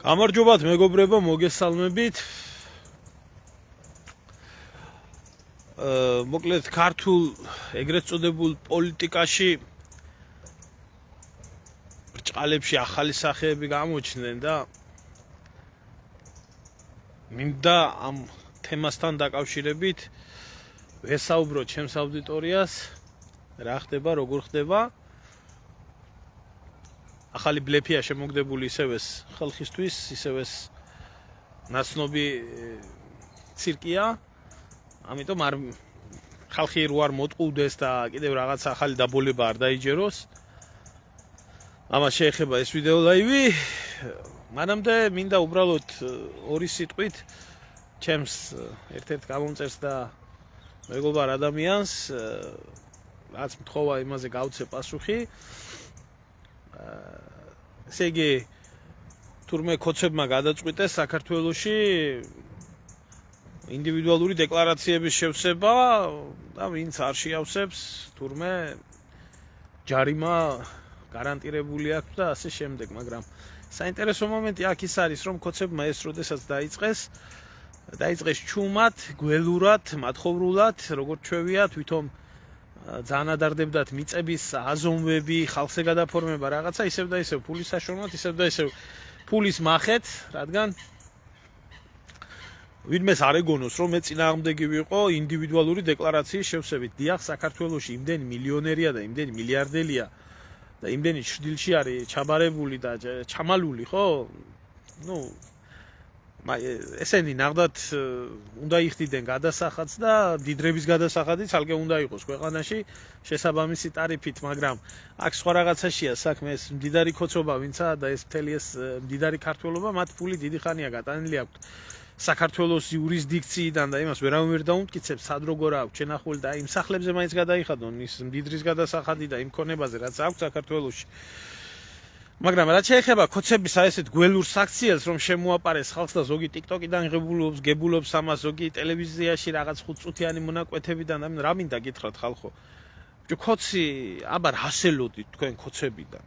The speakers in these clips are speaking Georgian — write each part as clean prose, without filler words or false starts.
გამარჯობათ მეგობრებო, მოგესალმებით. მოკლედ ქართულ ეგრეთ წოდებულ პოლიტიკაში ბრჭყალებში ახალი სახეები გამოჩნდნენ და მინდა ამ თემასთან დაკავშირებით ვესაუბრო ჩემს აუდიტორიას, რა ხდება, როგორ ხდება. ახალი ბლეფია შემოგდებული ისევ ხალხისთვის, ისევ ნაცნობი ცირკია. ამიტომ ხალხი რო არ მოტყუდეს და კიდევ რაღაც ახალი დაბოლება არ დაიჯეროს. ამას შეეხება ეს ვიდეო ლაივი. მანამდე მინდა უბრალოდ ორი სიტყვით ჩემს ერთ-ერთ გამომწერს და მეგობარ ადამიანს რაც მთხოვა იმაზე გავცე პასუხი. ესე იგი თურმე ქოცებმა გადაწყვიტეს საქართველოში ინდივიდუალური დეკლარაციების შევსება და ვინც არ შეავსებს თურმე ჯარიმა გარანტირებული აქვს და ასე შემდეგ, მაგრამ საინტერესო მომენტი აქ ის არის, რომ ქოცებმა ეს როდესაც დაიწყეს ჩუმად, გველურად, მათხოვრულად, როგორც ჩვევია, თვითონ ძალიან ადარდებდათ მიწების აზომვები, ხალხზე გადაფორმება რაღაცა, ისევ და ისევ ფულის საშუალებლად, ისევ და ისევ ფულის მახეთ, რადგან ვინმეს არ ეგონოს, რომ მე წინააღმდეგი ვიყო ინდივიდუალური დეკლარაციის შევსებით. დიახ, საქართველოში იმდენი მილიონერია და იმდენი მილიარდელია და იმდენი ჭრდილში არის ჩაბარებული და ჩამალული, ხო? ესენი ნახდათ უნდა იხდიდნენ გადასახადს და დიდრების გადასახადიც ალკე უნდა იყოს ქვეყანაში შესაბამისი ტარიფით, მაგრამ აქ სხვა რაღაცაშია საქმე, ეს მდიდარი ქოცობა ვინცა და ეს მთელი ეს მდიდარი ქართველობა, მათ ფული დიდი ხანია გატანილი აქვთ საქართველოს იურისდიქციიდან და იმას ვერავინ ვერ დაუმტკიცებს, სად როგორ აქვს შენახული და იმ სახლებზე მაინც გადაიხადონ ის მდიდრის გადასახადი და იმ ქონებაზე რაც აქვს საქართველოში. მაგრამ რაც შეეხება ქოცების ასეთ გველურ საქციელს, რომ შემოაპარეს ხალხს და ზოგი TikTok-იდან გებულობს ამას, ზოგი ტელევიზიაში რაღაც 5 წუთიანი მონაკვეთებიდან, რა მინდა გითხრათ ხალხო. ქოცი, აბა რასელოდით თქვენ ქოცებიდან.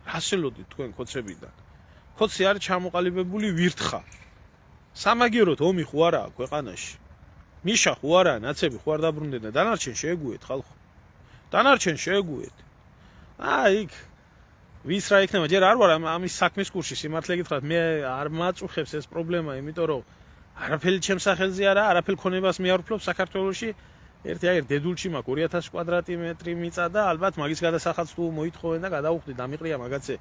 რასელოდით თქვენ ქოცებიდან. ქოცი არის ჩამოყალიბებული ვირთხა. სამაგიეროდ ომი ხო არაა ქვეყანაში. მიშა ხო არაა, ნაცები ხო არ დაბრუნდნენ და დანარჩენ შეეგუეთ ხალხო. დანარჩენ შეეგუეთ. იქ ვის რა იქნება, ჯერ არ ვარ ამის საქმის კურსში, სიმართლე გითხრათ, მე არ მაწუხებს ეს პრობლემა, იმიტომ რომ არაფერი ჩემს სახელზე არაა, არაფერი ქონებას მე არ ვფლობ საქართველოში. ერთ დედულში მაქვს 2000 კვადრატიმეტრი მიწა და ალბათ მაგის გადასახადს თუ მოითხოვენ და გადაუხდი, დამიყრია მაგაცე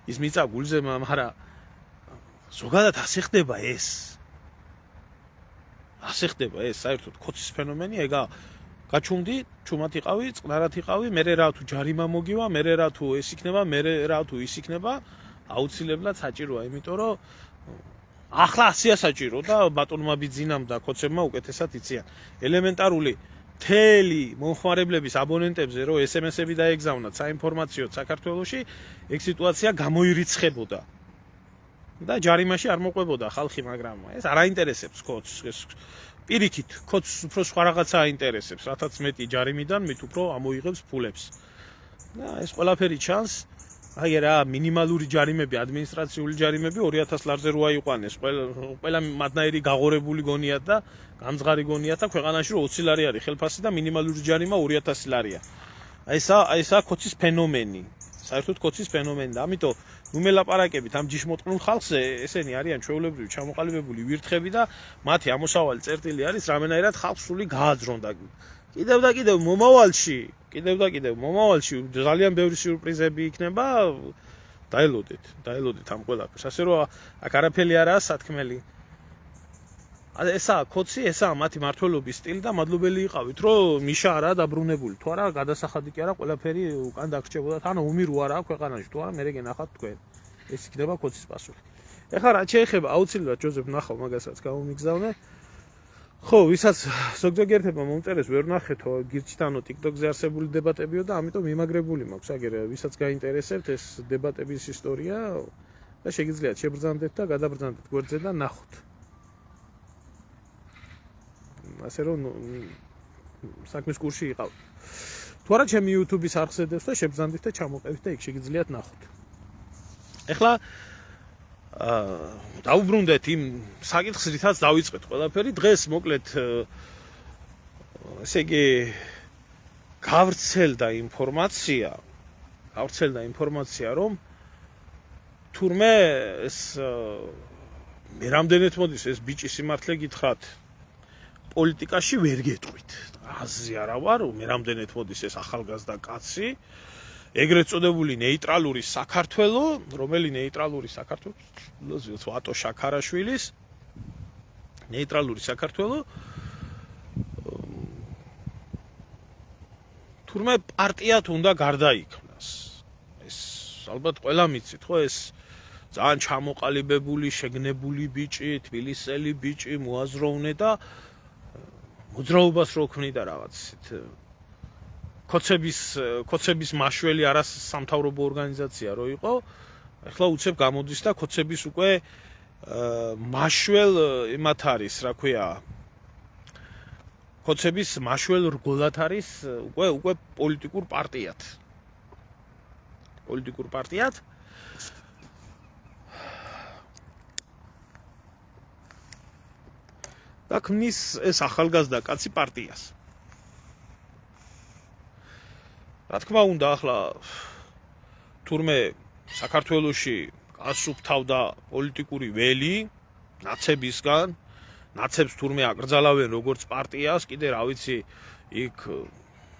ის მიწა გულზე, მაგრამ ზოგადად ასე ხდება ეს. ასე ხდება ეს, საერთოდ ქოცის ფენომენი ეგა. გაჩუმდი, ჩუმად იყავი, წყნარად იყავი, მერე რა თუ ჯარიმა მოგივა, მერე რა თუ ეს იქნება, მერე რა თუ ის იქნება, აუცილებლად საჭიროა, იმიტომ რომ ახლა ასეა საჭირო და ბატონმა ბიძინამ და ქოცებმა უკეთესად იციან. ელემენტარული მთელი მომხმარებლების აბონენტებზე რომ SMS-ები დაეგზავნათ საინფორმაციოდ საქართველოში, ეგ სიტუაცია გამოირიცხებოდა. და ჯარიმაში არ მოყვებოდა ხალხი, მაგრამ ეს არ აინტერესებს ქოცს. პირიქით, ქოცს უფრო სხვა რაღაცა აინტერესებს, რათაც მეტი ჯარიმიდან მით უფრო ამოიღებს ფულებს. და ეს ყველაფერი ჩანს. აი რა, მინიმალური ჯარიმები, ადმინისტრაციული ჯარიმები 2000 ლარზე რო აიყვანეს, ყველა მათნაირი გაღორებული გონიათ და გამძღარი გონიათ და ქვეყანაში რო 20 ლარი არის ხელფასი და მინიმალური ჯარიმა 2000 ლარია. აი ესა ქოცის ფენომენი. საერთოდ ქოცის ფენომენი და ამიტომ ნუ მელაპარაკებით ამ ჯიშმოტყნულ ხალხზე, ესენი არიან ჩვეულებრივი ჩამოყალიბებული ვირთხები და მათი ამოსავალი წერტილი არის რამენაირად ხალხს სული გააძრონ და კიდევ და კიდევ მომავალში ძალიან ბევრი სიურპრიზები იქნება. დაელოდეთ ამ ყველაფერს. ასე რომ აქ არაფერი არაა სათქმელი. ესაა ქოცი, ესაა მათი მართლობის სტილი და მადლობელი იყავით, რომ მიშა არაა დაბრუნებული. თუ არა გადასახადი კი არა, ყველაფერი უკან დაგრჩებოდა. ანუ ომი რო არაა ქვეყანაში, თუ არა მე გენახავთ თქვენ. ეს იქნება ქოცის პასუხი. ეხლა რა შეეხება აუცილებლად ჯოზეფ ნახავ მაგასაც გამომიგზავნე. ხო, ვისაც ზოგჯერთება მომწერეს ვერ ნახეთო გირჩთანო TikTok-ზე არსებული დებატებიო და ამიტომ მიმაგრებული მაქვს აგერ ვისაც გაინტერესებთ ეს დებატების ისტორია და შეგიძლიათ შებრძანდეთ და გადაბრძანდეთ გვერდზე და ნახოთ. ასე რომ საქმის კურსში იყავ. თუ არა ჩემი YouTube-ის არხზე დევს და შებრძანდით და ჩამოყევით და იქ შეგიძლიათ ნახოთ. ეხლა დაუბრუნდეთ იმ საკითხს, რითაც დავიწყეთ ყველაფერი. დღეს მოკლედ ესე იგი გავრცელდა ინფორმაცია, რომ თურმე ეს მე რამდენად მოდის ეს ბიჭი სიმართლე გითხრათ, პოლიტიკაში ვერ გეტყვით. აზრი არა ვარ, მე რამდენად მოდის ეს ახალგაზრდა კაცი, ეგრეთ წოდებული ნეიტრალური საქართველო, რომელი ნეიტრალური საქართველო, ვატო შაქარაშვილის ნეიტრალური საქართველო თურმე პარტიად უნდა გარდაიქმნას. ეს ალბათ ყველა მიცით, ხო, ეს ძალიან ჩამოყალიბებული, შეგნებული ბიჭი, თბილისელი ბიჭი მოაზროვნე და მოძრაობას რო ქმნიდა რაღაც ისეთ კოცების მაშველი არასამთავრობო ორგანიზაცია რო იყო, ახლა უცებ გამოდის და კოცების უკვე მაშველ იმათ არის, რა ქვია, კოცების მაშველ რგოლად არის უკვე პოლიტიკურ პარტიად. და ქმნის ეს ახალგაზრდა კაცი პარტიას. რა თქმა უნდა, ახლა თურმე საქართველოში გასუფთავდა პოლიტიკური ველი ნაცებისგან, ნაცებს თურმე აკრძალავენ როგორც პარტიას, კიდე რა ვიცი, იქ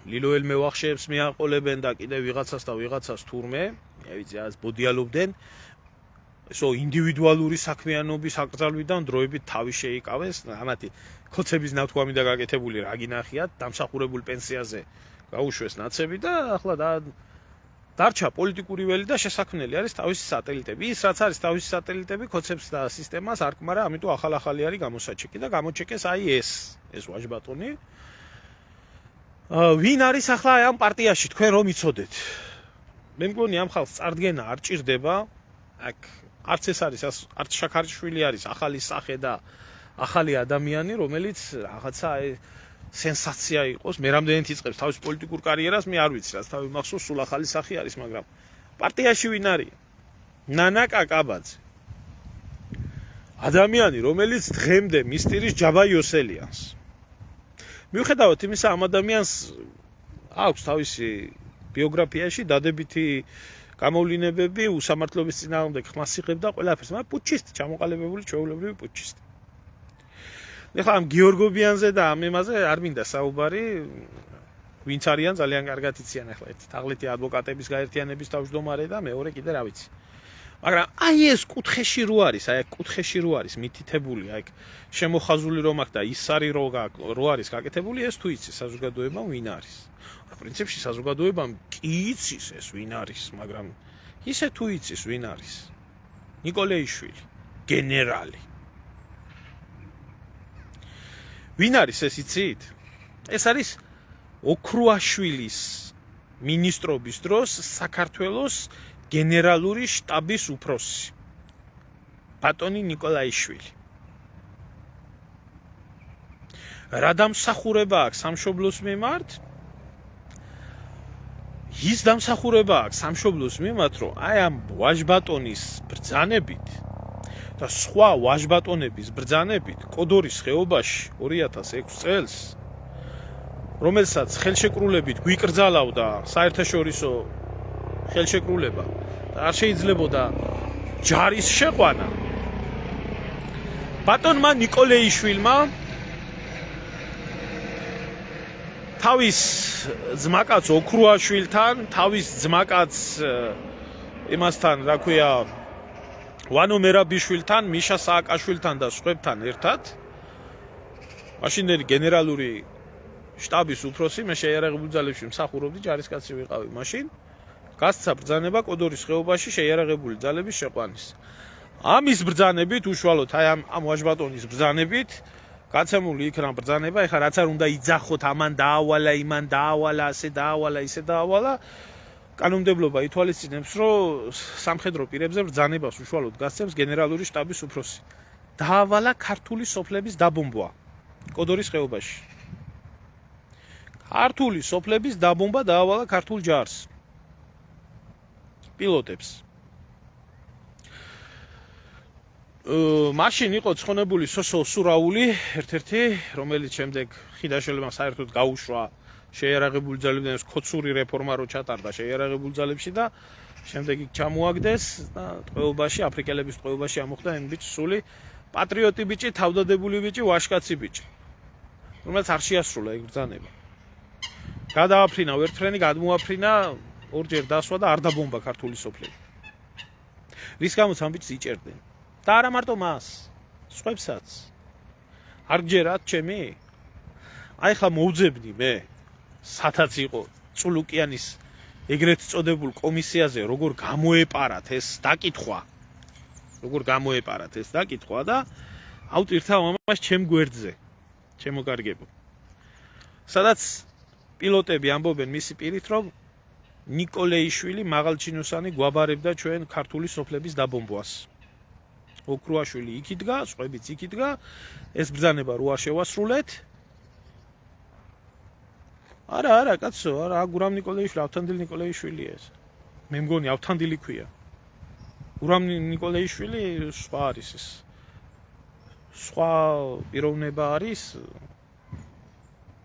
ლილოელ მევახშეებს მიაყოლებენ და კიდე ვიღაცას თურმე, მე ვიცი, რაც ბოდიალობდნენ. ესო ინდივიდუალური საქმიანობის აკრძალვიდან დროებით თავი შეიკავეს, ამათი კოცების ნათქვამი და გაკეთებული რა გინახიათ, დამსახურებულ პენსიაზე გაუშვეს ნაცები და ახლა დარჩა პოლიტიკური ველი და შესაქმნელი არის თავისი სატელიტები. ის რაც არის თავისი სატელიტები, კოცებს და სისტემას არ ქმარა, ამიტომ ახალი არის გამოსაჩეკი და გამოჩეკეს აი ეს ვაჟბატონი. ვინ არის ახლა ამ პარტიაში, თქვენ რომ იცოდეთ? მე მგონი ამ ხალხს წარდგენა არ ჭირდება, აქ არც ეს არის, არც შაქარიშვილი არის ახალი სახე და ახალი ადამიანი, რომელიც რაღაცა სენსაცია იყოს, მე რამდენად იწყებს თავის პოლიტიკურ კარიერას, მე არ ვიცი, რაც თავი მახსოვს, სულ ახალი სახე არის, მაგრამ პარტიაში ვინ არის? ნანა კაკაბაძე. ადამიანი, რომელიც დღემდე მისტირის ჯაბა იოსელიანს. მიუხედავად იმისა, ამ ადამიანს აქვს თავისი ბიოგრაფიაში დადებითი გამოვლინებები, უსამართლობის წინააღმდეგ ხმას იღებდა ყველაფერს, მაგრამ პუჩისტი, ჩამოყალიბებული ჩვეულებრივი პუჩისტი. ეხლა ამ გიორგობიანზე და ამ ემაზე არ მინდა საუბარი, ვინც არიან ძალიან კარგად იციან ახლა ერთი თაღლითი ადვოკატების გაერთიანების თავმჯდომარე და მეორე კიდე რა ვიცი. მაგრამ აი ეს კუთხეში რო არის მითითებული, აი შემოხაზული რომ აქ და ის არის რო არის გაკეთებული, ეს თუ იცი საზოგადოებამ ვინ არის. პრინციპში საზოგადოებამ კი იცის ეს ვინ არის, მაგრამ ისე თუ იცის ვინ არის. ნიკოლეიშვილი, გენერალი. ვინ არის ეს იცით? ეს არის ოქრუაშვილის მინისტრობის დროს საქართველოს გენერალური შტაბის უფროსი. ბატონი ნიკოლაიშვილი. რა დამსახურება აქვს სამშობლოს მიმართ? ის დამსახურება აქვს სამშობლოს მიმართ, რომ აი ამ ვაჟბატონის ბრძანებით და სხვა ვაჟბატონების ბრძანებით კოდორის ხეობაში 2006 წელს, რომელსაც ხელშეკრულებით გვიკრძალავდა საერთაშორისო ხელშეკრულება და არ შეიძლებოდა ჯარის შეყვანა, ბატონმა ნიკოლეიშვილმა თავის ძმაკაც ოქრუაშვილთან, თავის ძმაკაც იმასთან, რა ქვია, ვანო მერაბიშვილთან, მიშა სააკაშვილთან და სხვებთან ერთად მაშინდელი გენერალური შტაბის უფროსი, მე შეიარაღებულ ძალებში მსახურობდი, ჯარისკაცი ვიყავი მაშინ, გასცა ბრძანება კოდორის ხეობაში შეიარაღებული ძალების შეყვანის. ამის ბრძანებით, უშუალოდ აი ამ ვაჟბატონის ბრძანებით გაცემული იქნა ბრძანება, ეხლა რაც არ უნდა იძახოთ, ამან დაავალა, იმან დაავალა, ასე დაავალა, ისე დაავალა. კანონმდებლობა ითვალისწინებს, რომ სამხედრო პირებზე ბრძანებას უშუალოდ გასცემს გენერალური შტაბის უფროსი. დაავალა ქართული სოფლების დაბომბვა კოდორის ხეობაში. ქართული სოფლების დაბომბვა დაავალა ქართულ ჯარს. პილოტებს. მაშინ იყო ცხონებული სოსო სურაული, ერთ-ერთი, რომელიც შემდეგ ხიდაშელებმა საერთოდ გაუშვა შეიარაღებული ძალებიდან ქოცური რეფორმა რო ჩატარდა შეიარაღებულ ძალებში და შემდეგ იქ ჩამოაგდეს და ტყვეობაში, აფრიკელების ტყვეობაში ამოხდა იმ ბიჭს სული პატრიოტი ბიჭი, თავდადებული ბიჭი, ვაჟკაცი ბიჭი, რომელიც არ შეასრულა ეგ ბრძანება. გადააფრინა ვერტფრენი, გადმოაფრინა, ორჯერ დასვა და არ დაბომბა ქართული სოფლები. რის გამოც ამ ბიჭს იჭერდნენ. და არა მარტო მას, სხვებსაც. არ გჯერათ ჩემი? აი ხა მოვძებნი მე, სადაც იყო წულუკიანის ეგრეთ წოდებულ კომისიაზე როგორ გამოეპარათ ეს დაკითხვა. და ავტირთავ ამას ჩემ გვერდზე, ჩემო კარგებო. სადაც პილოტები ამბობენ მისი პირით, რომ ნიკოლეიშვილი მაღალჩინოსანი გვაბარებდა ჩვენ ქართული სოფლების დაბომბვას. ოქრუაშვილი იქ იდგა, სხვებიც იქ იდგა, ეს ბრძანება რო არ შევასრულეთ. არა, კაცო, არა, გურამ ნიკოლეიშვილი, ავთანდილ ნიკოლეიშვილია ეს. მე მგონი ავთანდილი ქვია. გურამ ნიკოლეიშვილი სხვა არის ეს. სხვა პიროვნება არის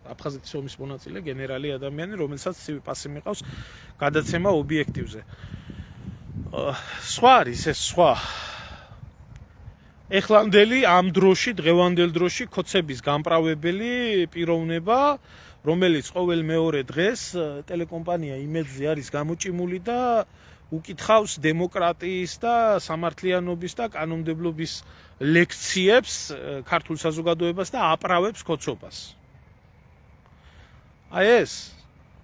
აფხაზეთის ომის მონაწილე გენერალი ადამიანი, რომელსაც ცივი პასი მიყავს გადაცემა ობიექტივზე. სხვა არის ეს სხვა. ეხლანდელი ამ დროში, დღევანდელ დროში ქოცების გამправებელი პიროვნება, რომელიც ყოველ მეორე დღეს ტელეკომპანია იმედზე არის გამოჭიმული და უკითხავს დემოკრატიის და სამართლიანობის და კანონმდებლობის ლექციებს ქართულ საზოგადოებას და აპრავებს ქოცობას. აი ეს,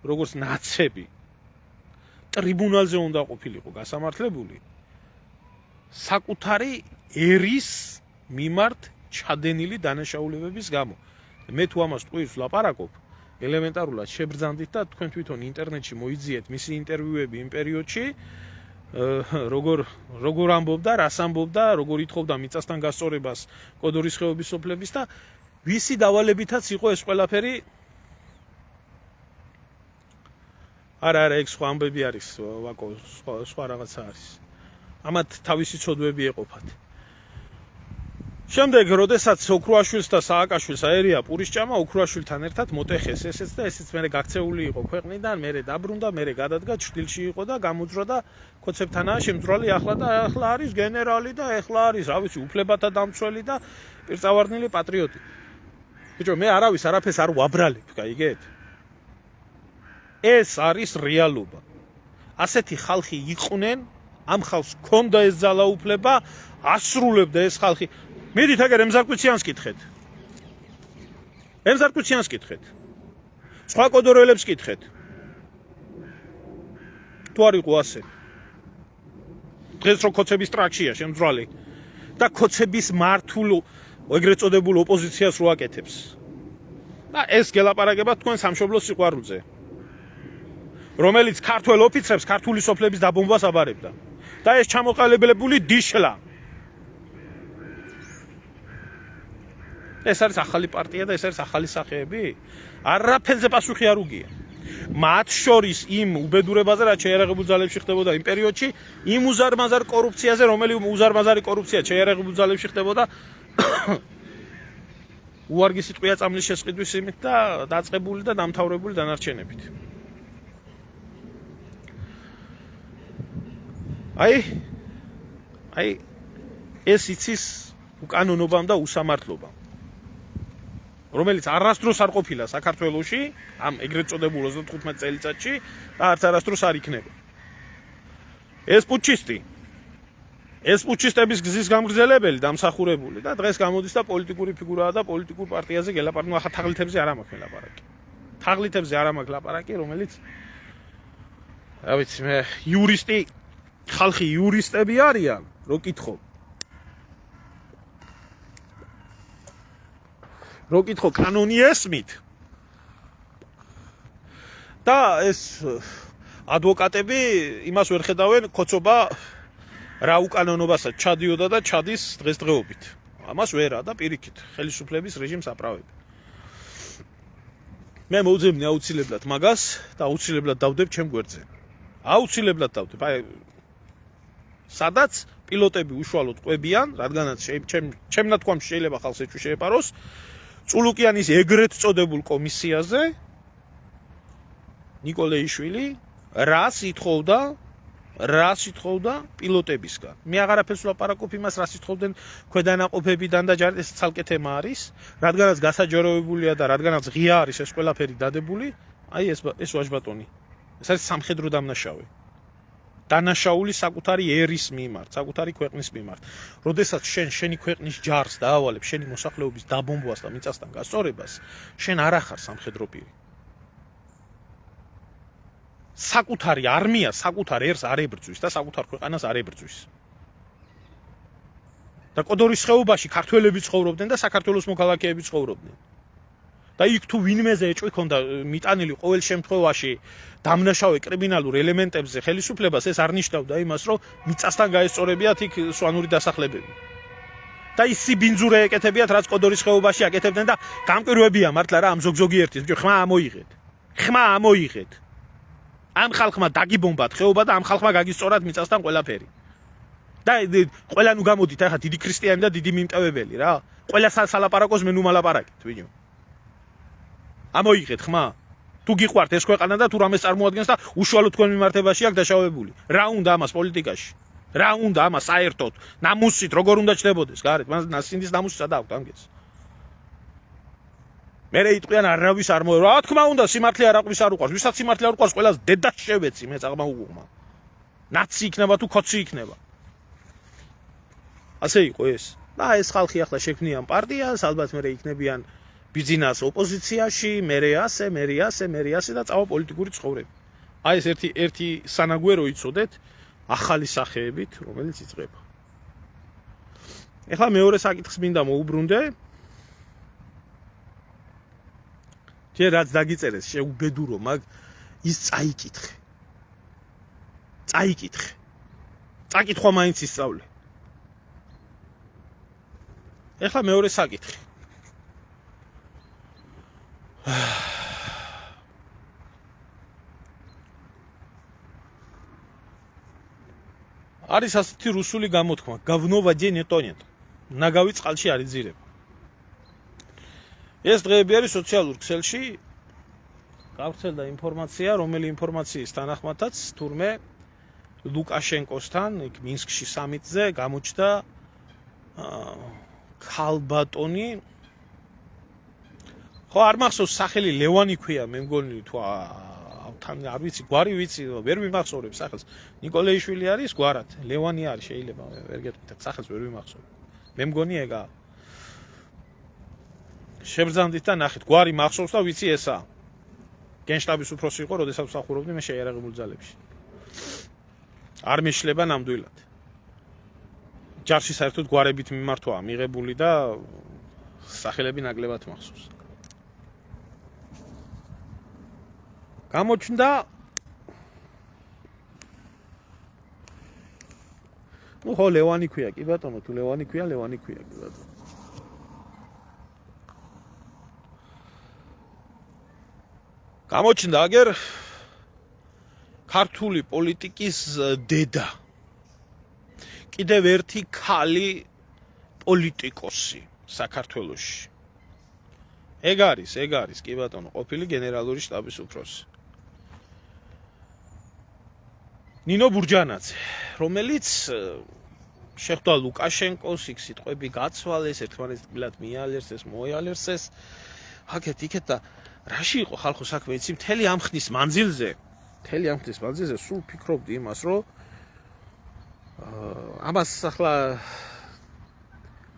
როგორც ნაცები, ტრიბუნალზე უნდა ყოფილიყო გასამართლებული, საკუთარი ერის მიმართ ჩადენილი დანაშაულებების გამო. მე თუ ამას ტყუილს ვლაპარაკობ, ელემენტარულად შებრძანდით და თქვენ თვითონ ინტერნეტში მოიძიეთ მისი ინტერვიუები იმ პერიოდში, როგორ ამბობდა, რას ამბობდა, როგორ ითხოვდა მიწასთან გასწორებას კოდორის ხეობის სოფლების და ვისი დავალებითაც იყო ეს ყველაფერი. არა, ეგ სხვა ამბები არის, ვაკო, სხვა რაღაცა არის. ამათ თავისი ცოდვები ეყოფათ. შემდეგ, როდესაც ოქრუაშვილს და სააკაშვილს აერია პურის ჭამა, ოქრუაშვილთან ერთად მოტეხეს ესეც და ესეც მერე გაქცეული იყო ქვეყნიდან, მერე დაბრუნდა, მერე გადადგა, ჩრდილში იყო და გამოძრა და ქოცებთანაა შემძვრალი ახლა არის გენერალი და ახლა არის, რა ვიცი, უფლებათა დამცველი და პირწავარდნილი პატრიოტი. ბიჭო, მე არაფერს არ ვაბრალებ, გაიგეთ? ეს არის რეალობა. ასეთი ხალხი იყვნენ, ამ ხალხს ჰქონდა ეს ძალაუფლება, ასრულებდა ეს ხალხი. მიდით აგერ ემზარკვიციანს კითხეთ. სხვა კოდორელებს კითხეთ. თუ არ იყო ასე. დღეს რო ქოცების ტრაქშია შემძვრალი და ქოცების მართულ ეგრეთ წოდებულ ოპოზიციას რო აკეთებს. და ეს გელაპარაკება თქვენ სამშობლოს სიყვარულზე. რომელიც ქართველ ოფიცრებს ქართული სოფლების დაბომბვას აბარებდა. და ეს ჩამოყალიბებული დიშლა. ეს არის ახალი პარტია და ეს არის ახალი სახეები? არაფერზე პასუხი არ უგია. მათ შორის იმ უბედურებაზე, რაც შეიარაღებულ ძალებში ხდებოდა იმ პერიოდში, იმ უზარმაზარ კორუფციაზე, რომელიც უზარმაზარი კორუფცია შეიარაღებულ ძალებში ხდებოდა უარგისი ტყვია წამლის შესყიდვის იმით და დაწყებული და დამთავრებული დანარჩენებით. აი ეს იცის უკანონობამ და უსამართლობამ, რომელიც არასდროს არ ყოფილა საქართველოში, ამ ეგრეთ წოდებულ 35 წელიწადში და არც არასდროს არ იქნება. ეს პუჩისტების გზის გამგრძელებელი დამსახურებული და დღეს გამოდის და პოლიტიკური ფიგურაა და პოლიტიკურ პარტიაზე გელაპარაკი, ახლა თაღლითებზე არ მაქვს ლაპარაკი. თაღლითებზე არ მაქვს ლაპარაკი, რომელიც რა ვიცი მე იურისტი ხალხი იურისტები არიან, რო კითხო კანონი ესმით და ეს ადვოკატები იმას ვერ ხედავენ, ქოცობა რა უკანონობასაც ჩადიოდა და ჩადის დღესდღეობით. ამას ვერა და პირიქით ხელისუფლების რეჟიმს აправებენ. მე მოვძებნი აუცილებლად მაგას და აუცილებლად დავდებ ჩემ გვერდზე. აუცილებლად დავდებ. აი სადაც პილოტები უშუალოდ ყვებიან, რადგანაც ჩემ ნათქვამში შეიძლება ხალხს ეჭვი შეეპაროს, წულუკიანის ეგრეთ წოდებულ კომისიაზე ნიკოლეიშვილი რას ითხოვდა პილოტებისგან. მე აღარაფერს ვლაპარაკობ იმას, რას ითხოვდნენ ქვედანაყოფებიდან და ჯერ ეს ცალკე თემა არის, რადგანაც გასაჯაროებულია და რადგანაც ღია არის ეს ყველაფერი დადებული, აი ეს ვაჟბატონი. ეს არის სამხედრო დამნაშავე. დანაშაული საკუთარი ერის მიმართ, საკუთარი ქვეყნის მიმართ. როდესაც შენი ქვეყნის ჯარს დაავალებ, შენი მოსახლეობის დაბომბვას და მიწასთან გასწორებას, შენ არ ახარ სამხედრო პირი. საკუთარი არმია, საკუთარ ერს არ ებრძვის და საკუთარ ქვეყანას არ ებრძვის. და კოდორის ხეობაში ქართველები ცხოვრობდნენ და საქართველოს მოქალაქეები ცხოვრობდნენ. და იქ თუ ვინმეზე ეჭვი ქონდა მიტანილი ყოველ შემთხვევაში დამნაშავე კრიმინალურ ელემენტებზე ხელისუფლებას, ეს არ ნიშნავდა იმას, რომ მიწასთან გაესწორებიათ იქ სვანური დასახლებები. და ის სიბინძურე ეკეთებიათ, რაც კოდორის ხეობაში აკეთებდნენ და გამკვირვებია მართლა რა ამ ზოგიერთის, ხმა ამოიღეთ. ამ ხალხმა დაგიბომბათ ხეობა და ამ ხალხმა გაგისწორათ მიწასთან ყველაფერი. და ყველა ნუ გამოდით ახლა დიდი ქრისტიანი და დიდი მიმტევებელი რა. ყველა სალაპარაკოს მე ნუ მალაპარაკეთ, ვინო. ამოიღეთ ხმა. თუ გიყვართ ეს ქვეყანა და თუ რამეს წარმოადგენს და უშუალოდ თქვენ მიმართებაში აქ დაშავებული. რა უნდა ამას პოლიტიკაში? რა უნდა ამას საერთოდ? ნამუსით როგორ უნდა ჩნდებოდეს, გარეთ? მას ნასინდის ნამუსი სადა აქვს ამგეს. მერე იტყვიან არავის არ მოერვა. რა თქმა უნდა, სიმართლე არაყვის არ უყვარს. ვისაც სიმართლე არ უყვარს, ყველას დედას შევეცი, მე წაღმაუღმა. ნაცი იქნება თუ ქოცი იქნება. ასე იყო ეს. და ეს ხალხი ახლა შექმნიან პარტიას, ალბათ მერე იქნებიან ბიზნეს ოპოზიციაში, მერე ასე და წავა პოლიტიკური ცხოვრება. აი ეს ერთი სანაგვერო იცოდეთ ახალი სახეებით, რომელიც იწყება. ეხლა მეორე საკითხს მინდა მოუბრუნდე. ჯერ რაც დაგიწერეს შეუბედურო, მაგ ის წაიკითხე. წაკითხვა მაინც ისწავლე. ეხლა მეორე საკითხი. არის ასეთი რუსული გამოთქმა, говно в воде не тонет. ნაგავი წყალში არ იძირება. ეს დღეები არის სოციალურ ქსელში გავრცელდა ინფორმაცია, რომელი ინფორმაციის თანახმადაც თურმე ლუკაშენკოსთან იქ მინსკში სამიტზე გამოჩნდა ქალბატონი. ხო არ მახსოვს სახელი ლევანი ქვია, მე მგონი თუ თან არ ვიცი, გვარი ვიცი, ვერ მიმახსოვრებ სახელს. ნიკოლეიშვილი არის გვარად, ლევანი არის შეიძლება, ვერ გეტყვით, სახელს ვერ მიმახსოვრებ. მე მგონი ეგა. შებრძანდით და ნახეთ, გვარი მახსოვს და ვიცი ესა. გენშტაბის უფროსი იყო, როდესაც მსახურობდი მე შეიარაღებულ ძალებში. არ მეშლება ნამდვილად. ჯარში საერთოდ გვარებით მიმართვაა მიღებული და სახელები ნაკლებად მახსოვს. გამოჩნდა ხო ლევანი ქვია, კი ბატონო, თუ ლევანი ქვია, კი ბატონო. გამოჩნდა აგერ ქართული პოლიტიკის დედა. კიდევ ერთი ქალი პოლიტიკოსი საქართველოში. ეგ არის, კი ბატონო, ყოფილი გენერალური შტაბის უფროსი. ნინო ბურჯანაძე, რომელიც შეხვდა ლუკაშენკოს, იქ სიტყვები გაცვალეს, ერთმანეთს მიალერსეს, მოიალერსეს. აქეთ და რაში იყო ხალხო საქმე, იცი, მთელი ამ ხნის მანძილზე სულ ფიქრობდი იმას, რომ ამას ახლა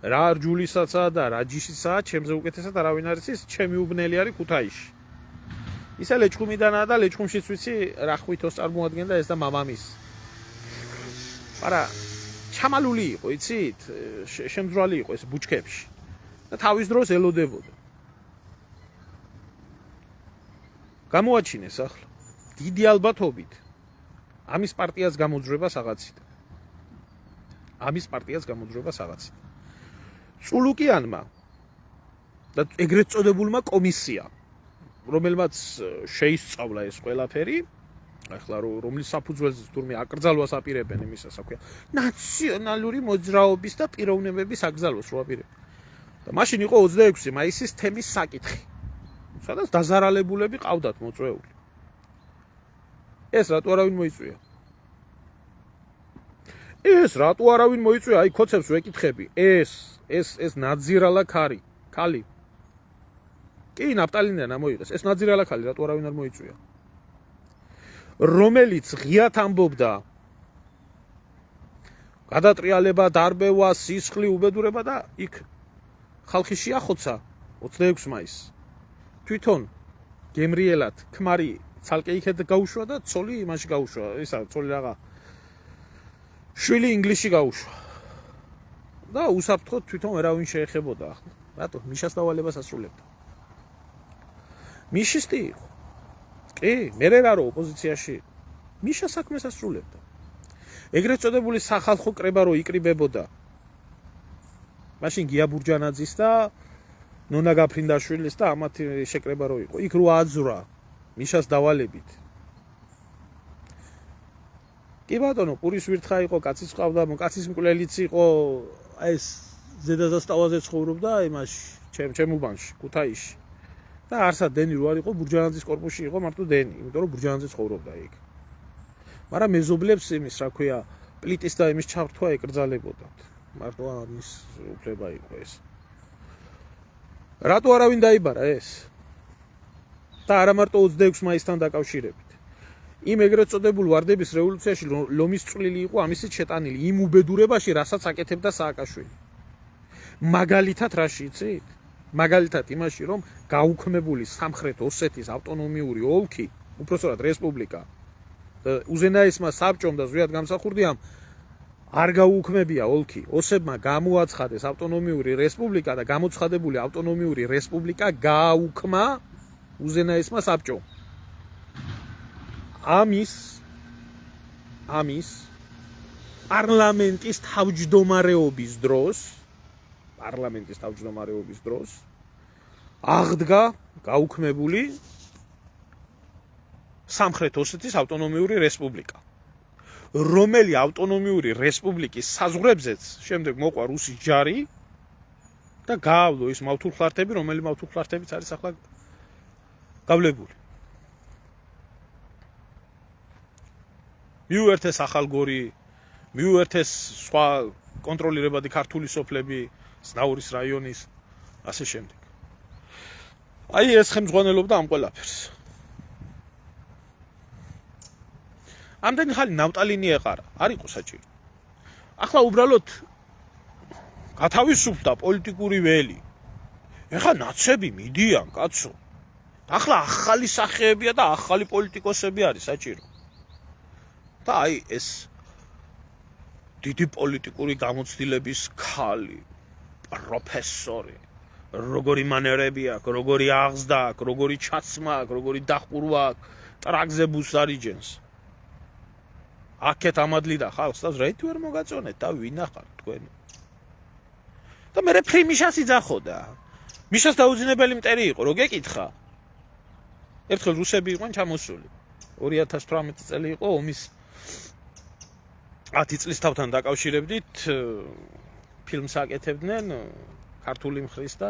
რა რჯულისაცა და რა ჯიშისაა, ჩემზე უკეთესად არავინ არ იცის, ჩემი უბნელი არის ქუთაისში. ისა ლეჩხუმიდანაა და ლეჩხუმშიც ვიცი რა ხვითოს წარმოადგენდა ეს და მამამის. არა, ჩამალული იყო, იცით, შემძვრალი იყო ეს ბუჩქებში. და თავის დროს ელოდებოდა. გამოაჩინეს ახლა დიდი ალბათობით ამის პარტიას გამოძრება საღაცით. წულუკიანმა და ეგრეთ წოდებულმა კომისიამ, რომელმაც შეისწავლა ეს ყველაფერი, ახლა რომლის საფუძველზეც თურმე აკრძალვას აპირებენ იმისას აქვია ნაციონალური მოძრაობის და პიროვნებების აკრძალვას რო აპირებენ და მაშინ იყო 26 მაისის თემის საკითხი სადაც დაზარალებულები ყავდათ მოწვეული ეს რატო არავინ მოიწვია ეს რატო არავინ მოიწვია აი ქოცებს ვეკითხები ეს ნაძირალა ქალი კი ნაფტალინიდან ამოიღეს ეს ნაძირალა ქალი რატო არავინ არ მოიწვია რომელიც ღიათ ამბობდა გადატრიალება, დარბევა, სისხლი, უბედურება და იქ ხალხი შეახოცა 26 მაისს. თვითონ გემრიელად ქმარი ცალკე იქეთ გაუშვა და ცოლი იმაში გაუშვა, ისა ცოლი რაღა შვილი ინგლისში გაუშვა. და უსაფრთხოდ თვითონ ვერავინ შეეხებოდა ახლა. რატო? მიშას დავალებას ასრულებდა. მიშისტი იყო. კი, მე რა ოპოზიციაში. მიშა საქმეს ასრულებდა. ეგრეთ წოდებული სახალხო კრება რო იკრიბებოდა. მაშინ გია ბურჯანაძის და ნონა გაფრინდაშვილის და ამათი შეკრება რო იყო. იქ რო აძვრა მიშას დავალებით. კი ბატონო, პურის ვირთხა იყო, კაცის ყავდა, კაცის მკვლელიც იყო, ეს ზედაზასტავაზე ცხოვრობდა იმაში, ჩემ უბანში, ქუთაისში. და არსად დენი რო არ იყო, ბურჯანაძის корпуსში იყო მარტო დენი, იმიტომ რომ ბურჯანაძე ცხოვრობდა იქ. მაგრამ მეზობლებს იმის, რა ქვია, პლიტის და იმის ჩართვა ეკრძალებოდათ. მარტო ამის უფლება იყო ეს. რატო არავინ დაიბარა ეს? და არა მარტო 26 მაისთან დაკავშირებით. იმ ეგრეთ წოდებულ ვარდების რევოლუციაში ლომის წვლილი იყო ამისით შეტანილი იმ უბედურებაში, რასაც აკეთებდა სააკაშვილი. მაგალითად რაში იცით? მაგალითად იმაში, რომ გაუქმებული სამხრეთ ოსეთის ავტონომიური ოლქი, უпростоრად რესპუბლიკა და უზენაესმა საბჭომ და ზვიად გამსახურდიამ არ გაუქმებია ოლქი. ოსებმა გამოაცხადეს ავტონომიური რესპუბლიკა და გამოცხადებული ავტონომიური რესპუბლიკა გააუქმა უზენაესმა საბჭომ. ამის პარლამენტის თავმჯდომარეობის დროს აღდგა გაუქმებული სამხრეთ ოსეთის ავტონომიური რესპუბლიკა, რომელი ავტონომიური რესპუბლიკის საზღვრებზეც შემდეგ მოყვა რუსის ჯარი და გაავლო ის მავთულხლართები, რომელი მავთულხლართებიც არის ახლა გავლებული. მიუერთეს ახალგორი, მიუერთეს სხვა კონტროლირებადი ქართული სოფლები, ზნაურის რაიონის, ასე შემდეგ. აი ეს ხელმძღვანელობდა ამ ყველაფერს. ამდენი ხანი ნავტალინი ეყარა, არ იყო საჭირო. ახლა უბრალოდ გათავისუფლდა პოლიტიკური ველი. ეხლა ნაცები მიდიან, კაცო. ახლა ახალი სახეებია და ახალი პოლიტიკოსები არის საჭირო. და აი ეს დიდი პოლიტიკური გამოცდილების ქალი, პროფესორი, როგორი მანერები აქვს, როგორი აღზრდა აქვს, როგორი ჩაცმა აქვს, როგორი დახურვა აქვს, ტრაქზე ბუსს არიჯენს. აქეთ ამადლიდა ხალხს და ზრეთი ვერ მოგაწონეთ და ვინახარ თქვენ. და მე ფრიმიშას იძახოდა. მიშას დაუძინებელი მტერი იყო, რო გეკითხა. ერთხელ რუსები იყვნენ ჩამოსული. 2018 წელი იყო ომის 10 წლის თავთან დაკავშირებით ფილმს აკეთებდნენ ქართული მხრის და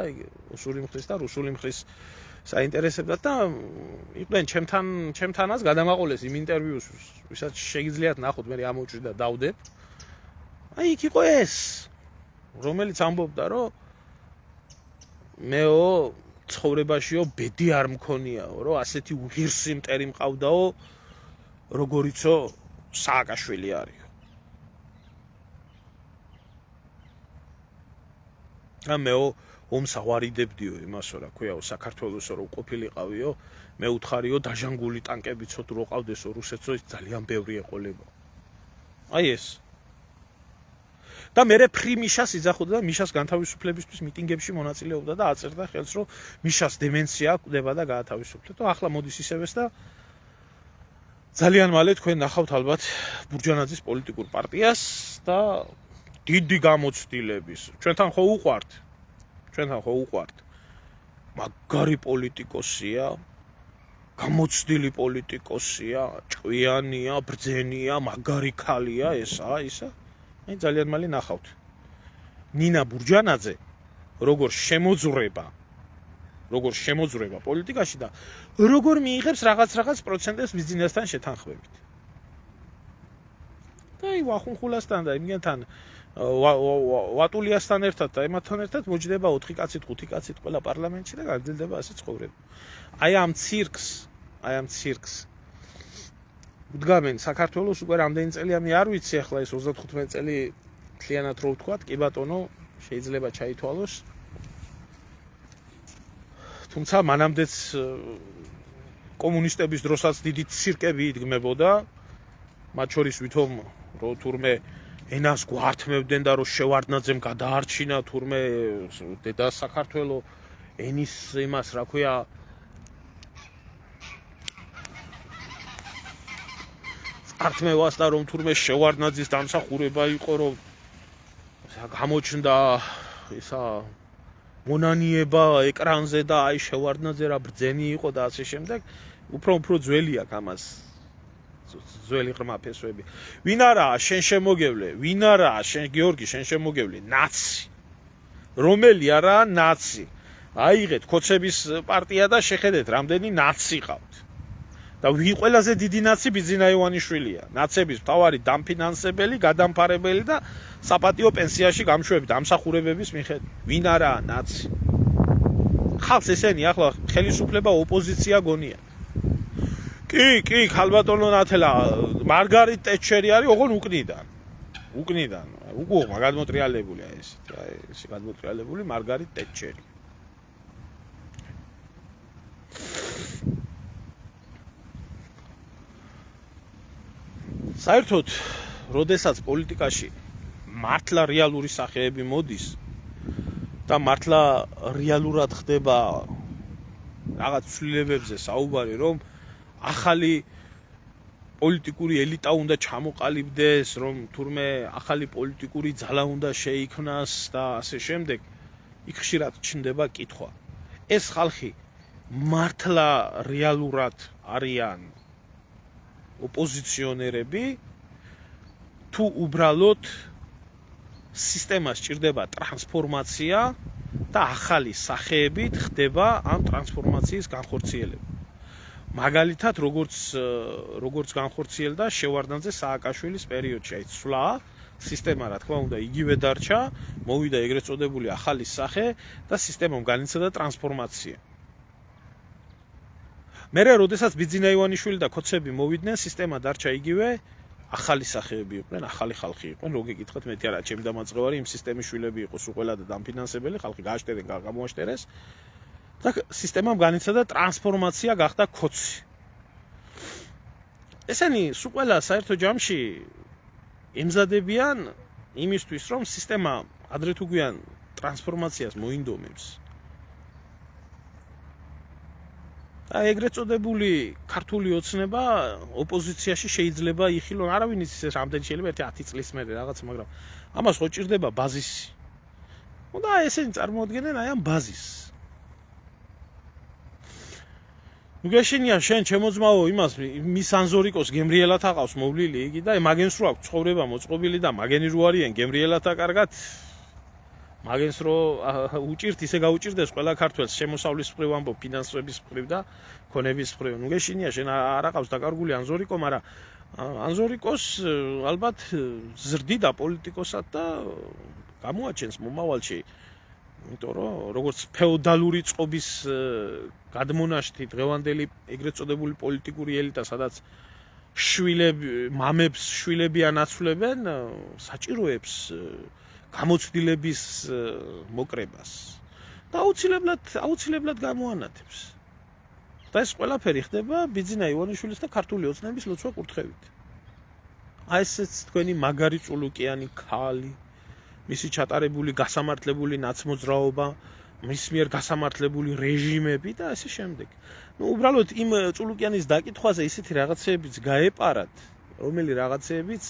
ოსური მხრის და რუსული მხრის საინტერესებდათ და იყვნენ ჩემთანაც გადამაყოლეს იმ ინტერვიუს, ვისაც შეგიძლიათ ნახოთ, მე ამოვჭრი და დავდებ. აი იქ იყო ეს, რომელიც ამბობდა, რომ მეო ცხოვრებაშიო ბედი არ მქონიაო, რომ ასეთი უღირსი მტერი მყავდაო, როგორიცო სააკაშვილი არის. ამეო ომს ავარიდებდიო იმასო, რა ქვიაო, საქართველოსო რო ყოფილიყავიო, მე უთხარიო დაჟანგული ტანკებიცო თუ რო ყავდესო რუსეთსო, ის ძალიან ბევრი ეყოლებო. აი ეს. და მე ფრიმიშას იძახოდა და მიშას განთავისუფლებისთვის მიტინგებში მონაწილეობდა და აწერდა ხელს, რომ მიშას დემენცია გვდება და გაათავისუფლეთ. და ახლა მოდის ისევეს და ძალიან მალე თქვენ ნახავთ ალბათ ბურჯანაძის პოლიტიკურ პარტიას და დიდი გამოცდილების. ჩვენთან ხო უყვართ. მაგარი პოლიტიკოსია, გამოცდილი პოლიტიკოსია, ჭკვიანია, ბრძენია, მაგარი ქალია, ესა. აი ძალიან მალე ნახავთ. ნინა ბურჯანაძე როგორ შემოძვრება პოლიტიკაში და როგორ მიიღებს რაღაც პროცენტებს ბიზნესთან შეთანხმებით. და აი ვახუნხულასთან და იმგენთან ვატულიასთან ერთად და ემათთან ერთად მოჯდება 4 კაცით, 5 კაცით ყველა პარლამენტში და გაგრძელდება ასე ცხოვრება. აი ამ ცირკს უდგამენ საქართველოს უკვე რამდენი წელია მე არ ვიცი ახლა ეს 35 წელი მთლიანად რო ვთქვათ, კი ბატონო, შეიძლება ჩაითვალოს. თუმცა მანამდეც კომუნისტების დროსაც დიდი ცირკები იდგმებოდა, მათ შორის ვითომ რო თურმე ენას გვართმევდნენ და რო შევარდნაძემ გადაარჩინა თურმე დედა საქართველო ენის იმას რა ქვია ართმევას და რომ თურმე შევარდნაძის დამსახურება იყო რომ გამოჩნდა ისა მონანიება ეკრანზე და აი შევარდნაძე რა ბრძენი იყო და ასე შემდეგ უფრო ძველი აქვს ამას ძველი ღრმა ფესვები ვინ არაა შენ შემოგევლე ვინ არაა შენ გიორგი შენ შემოგევლე ნაცი რომელი არაა ნაცი აიღეთ ქოცების პარტია და შეხედეთ რამდენი ნაცი ყავთ და ვინ ყველაზე დიდი ნაცი ბიძინა ივანიშვილია ნაცების მთავარი დამფინანსებელი გადამფარებელი და საპატიო პენსიაში გამშვები დამსახურებების მიხედვით ვინ არაა ნაცი ხალხს ესენი ახლა ხელისუფლება ოპოზიცია გონია კი ხალბატონო ნათელა მარგარიტ ტეჩერი არის ოღონ უკნიდან უგუღმა გადმოტრიალებულია ეს გადმოტრიალებული მარგარიტ ტეჩერი საერთოდ როდესაც პოლიტიკაში მართლა რეალური სახეები მოდის და მართლა რეალურად ხდება რაღაც ცვლილებებზე საუბარი რომ ახალი პოლიტიკური ელიტა უნდა ჩამოყალიბდეს რომ თურმე ახალი პოლიტიკური ძალა უნდა შეიქმნას და ასე შემდეგ იქ ხშირად ჩნდება კითხვა ეს ხალხი მართლა რეალურად არიან ოპოზიციონერები თუ უბრალოდ სისტემას ჭირდება ტრანსფორმაცია და ახალი სახეებით ხდება ამ ტრანსფორმაციის განხორციელება. მაგალითად, როგორც განხორციელდა შევარდნაძე სააკაშვილის პერიოდში, აი ცვლა სისტემა რა თქმა უნდა იგივე დარჩა, მოვიდა ეგრეთ წოდებული ახალი სახე და სისტემამ განიცადა ტრანსფორმაცია. მერე როდესაც ბიძინა ივანიშვილი და ქოცები მოვიდნენ, სისტემა დარჩა იგივე, ახალი სახეები იყვნენ, ახალი ხალხი იყვნენ, რო გეკითხათ მეტი არა, ჩემი დამაწყევარი იმ სისტემის შვილები იყო სულ ყველა და დამფინანსებელი, ხალხი გააშტერენ, გამოაშტერეს და სისტემამ განიცადა ტრანსფორმაცია გახდა ქოცი. ესენი სულ ყველა საერთო ჯამში ემზადებიან იმისთვის, რომ სისტემა ადრე თუ გვიან ტრანსფორმაციას მოინდომებს. და ეგრეთ წოდებული ქართული ოცნება ოპოზიციაში შეიძლება იხილონ, არავინ იცის ეს რამდენი შეიძლება 10 წლის მერე რაღაც, მაგრამ ამას ხო ჭირდება ბაზისი. და ესენი წარმოადგენენ აი ამ ბაზისს. ნუ გეშინია შენ ჩემოძმაო იმას მის ანზორიკოს გემრიელად აყავს მოვლილი იგი და მაგენს რო აქვს ცხოვრება მოწყობილი და მაგენი რო არიან გემრიელად აკარგად მაგენს რო უჭირთ ისე გაუჭირდეს ყველა ქართველს შემოსავლის მხრივ ამბობ ფინანსების მხრივ და ქონების მხრივ ნუ გეშინია შენ არ აყავს დაკარგული ანზორიკო მაგრამ ანზორიკოს ალბათ ზრდიდა პოლიტიკოსად და გამოაჩენს მომავალში იმიტომ რომ როგორც ფეოდალური წყობის გადმონაშთი დღევანდელი ეგრეთ წოდებული პოლიტიკური ელიტა სადაც მამებს შვილები ანაცვლებენ საჭიროებს გამოცდილების მოკრებას და აუცილებლად გამოანათებს და ეს ყველაფერი ხდება ბიძინა ივანიშვილის და ქართული ოცნების ლოცვა კურთხევით აი ესეც თქვენი მაგარი წულუკიანი ქალი მისი ჩატარებული გასამართლებული ნაცმოძრაობა მის მიერ გასამართლებული რეჟიმები და ასე შემდეგ. ნუ უბრალოდ იმ წულუკიანის დაკითხვაზე ისეთი რაღაცეებიც გაეპარათ, რომელი რაღაცეებიც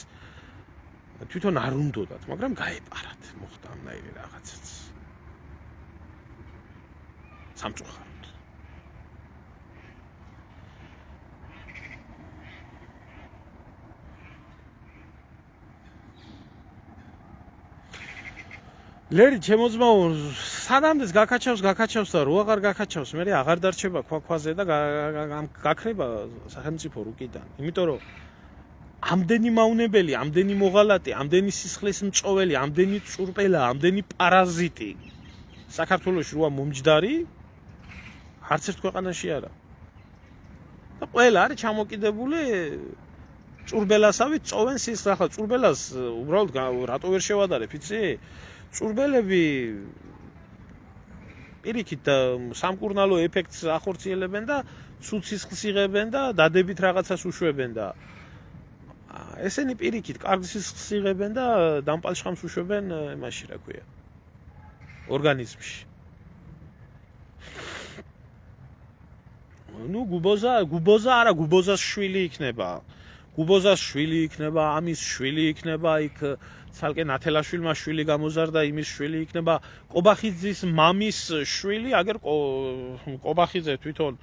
თვითონ არ უნდათ, მაგრამ გაეპარათ, მოხდა ამნაირი რაღაცაც. სამწუხაროდ. ლერი ჩემოძმაო სანამდეც გაკაჩავს და რო აღარ გაკაჩავს მე აღარ დარჩება ქვაქვაზე და გაქრება სახელმწიფო რუკიდან იმიტომ რომ ამდენი მავნებელი ამდენი მოღალატე ამდენი სისხლის მწოველი ამდენი წურპელა ამდენი პარაზიტი საქართველოში როა მომჯდარი არც ერთ ქვეყანაში არა და ყველა არის ჩამოკიდებული წურბელასავით წოვენ სისხლს ახლა წურბელას უბრალოდ რატო ვერ შევადარებ იცი წურბელები პირიქით სამკურნალო ეფექტს ახორციელებენ და ცუდ სისხლს იღებენ და დადებით რაღაცას უშვებენ და ესენი პირიქით კარგ სისხლს იღებენ და დამპალშხამს უშვებენ იმაში რა ქვია ორგანიზმში ნუ გუბოზა არა გუბოზას შვილი იქნება ამის შვილი იქნება იქ ცალკე ნათელაშვილმა შვილი გამოზარდა იმის შვილი იქნება ყობახიძის მამის შვილი აგერ ყობახიძე თვითონ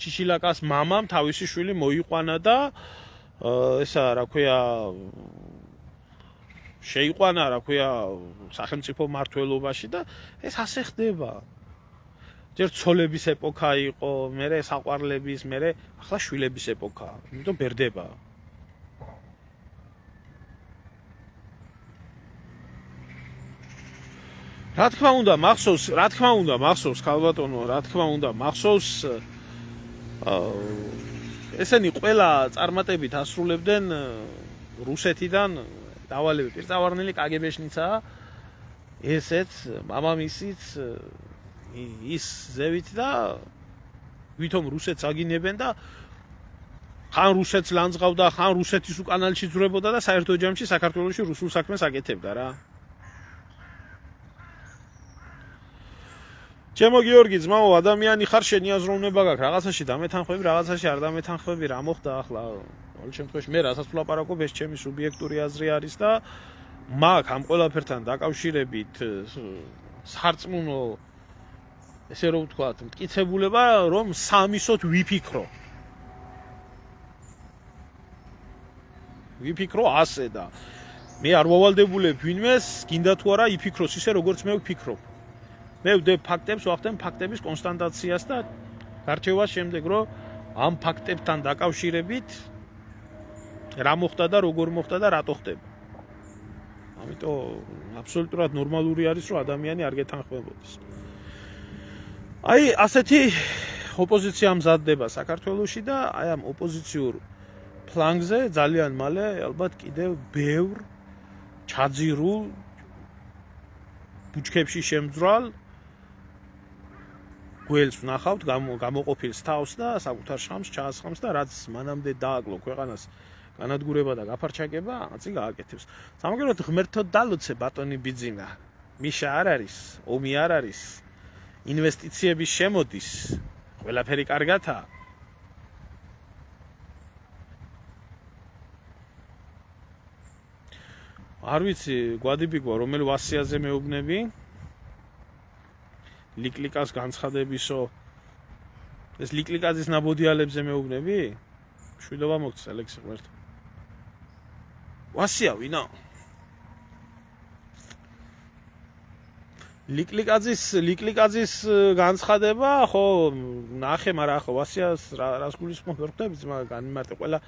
ჩიშილაკას მამამ თავისი შვილი მოიყვანა და ესა რა ქვია შეიყვანა რა ქვია სახელმწიფო მართლობაში და ეს ასე ხდება ჯერ ცოლების ეპოქა იყო მერე საყვარლების მერე ახლა შვილების ეპოქაა იმიტომ ბერდება რა თქმა უნდა მახსოვს ქალბატონო რა თქმა უნდა მახსოვს ესენი ყველა წარმატებით ასრულებდნენ რუსეთიდან დავალები პირწავარნელი კგბ-შნიცაა ესეც მამამისიც ის ზევით და ვითომ რუსეთს აგინებენ და ხან რუსეთს ლანძღავდა ხან რუსეთის უკანალში ძვრებოდა და საერთო ჯამში საქართველოში რუსულ საქმეს აკეთებდა რა ჩემო გიორგი ძმაო ადამიანი ხარ შენი აზროვნება გაქვს რაღაცაში დამეთანხმები რაღაცაში არ დამეთანხმები რა მოხდა ახლა ყოველ შემთხვევაში მე რასაც ვლაპარაკობ ეს ჩემი სუბიექტური აზრი არის და მაგ ამ ყველაფერთან დაკავშირებით სარწმუნო ესე რომ ვთქვათ მტკიცებულება რომ სამისოთ ვიფიქრო ასე და მე არ ვავალდებულებ ვინმეს გინდა თუ არა იფიქროს ისე როგორც მე ვფიქრობ მე ვდებ ფაქტებს ვახდენ ფაქტების კონსტატაციას და გარჩევას შემდეგ რომ ამ ფაქტებთან დაკავშირებით რა მოხდა და როგორ მოხდა და რატო ხდება ამიტომ აბსოლუტურად ნორმალური არის რომ ადამიანი არ გეთანხმებოდეს აი ასეთი ოპოზიცია მზადდება საქართველოში და აი ამ ოპოზიციურ ფლანგზე ძალიან მალე ალბათ კიდევ ბევრ ჩაძირულ ბუჩქებში შემძრვალ გველს ვნახავთ გამოყოფილს თავს და საკუთარ შხამს ჩაასხამს და რაც მანამდე დააკლო ქვეყანას განადგურება და გაფარჩაკება აწი გააკეთებს სამაგეროდ ღმერთო დალოცე ბატონი ბიძინა მიშა არ არის ომი არ არის ინვესტიციები შემოდის ყველაფერი კარგათა არ ვიცი გვადიბიგვა რომელ ვასიაზე მეუბნები ლიკლიკას განცხადებისო ეს ლიკლიკაძის ნაბოდიალებზე მეუბნები მშვიდობა მოგწეს ალექსი ღმერთო ვასია ვინა ლიკლიკაძის განცხადება ხო ნახე მაგრამ ხო ვასიას რას გულისხმობ ვერ ხვდები ძმა განიმარტე ყველა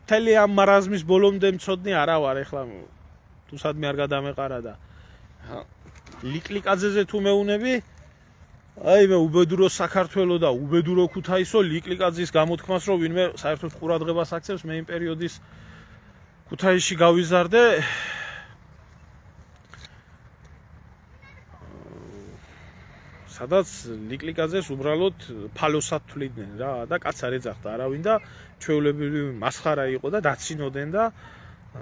თელი ამ მარაზმის ბოლომდე მწოდნი არა ვარ ეხლა თუ სადმე არ გადამეყარა და ლიკლიკაძეზე თუ მეუნები აი მე უბედურო საქართველო და უბედურო ქუთაისო ლიკლიკაძის გამოთქმას რომ ვინმე საერთოდ ყურადღებას აქცევს მე იმ პერიოდის ქუთაისში გავიზარდე სადაც ლიკლიკაძეს უბრალოდ ფალოსად თვლიდნენ რა და კაც არ ეძახდა არავინ და ჩვეულებრივი მასხარა იყო და დაცინოდნენ და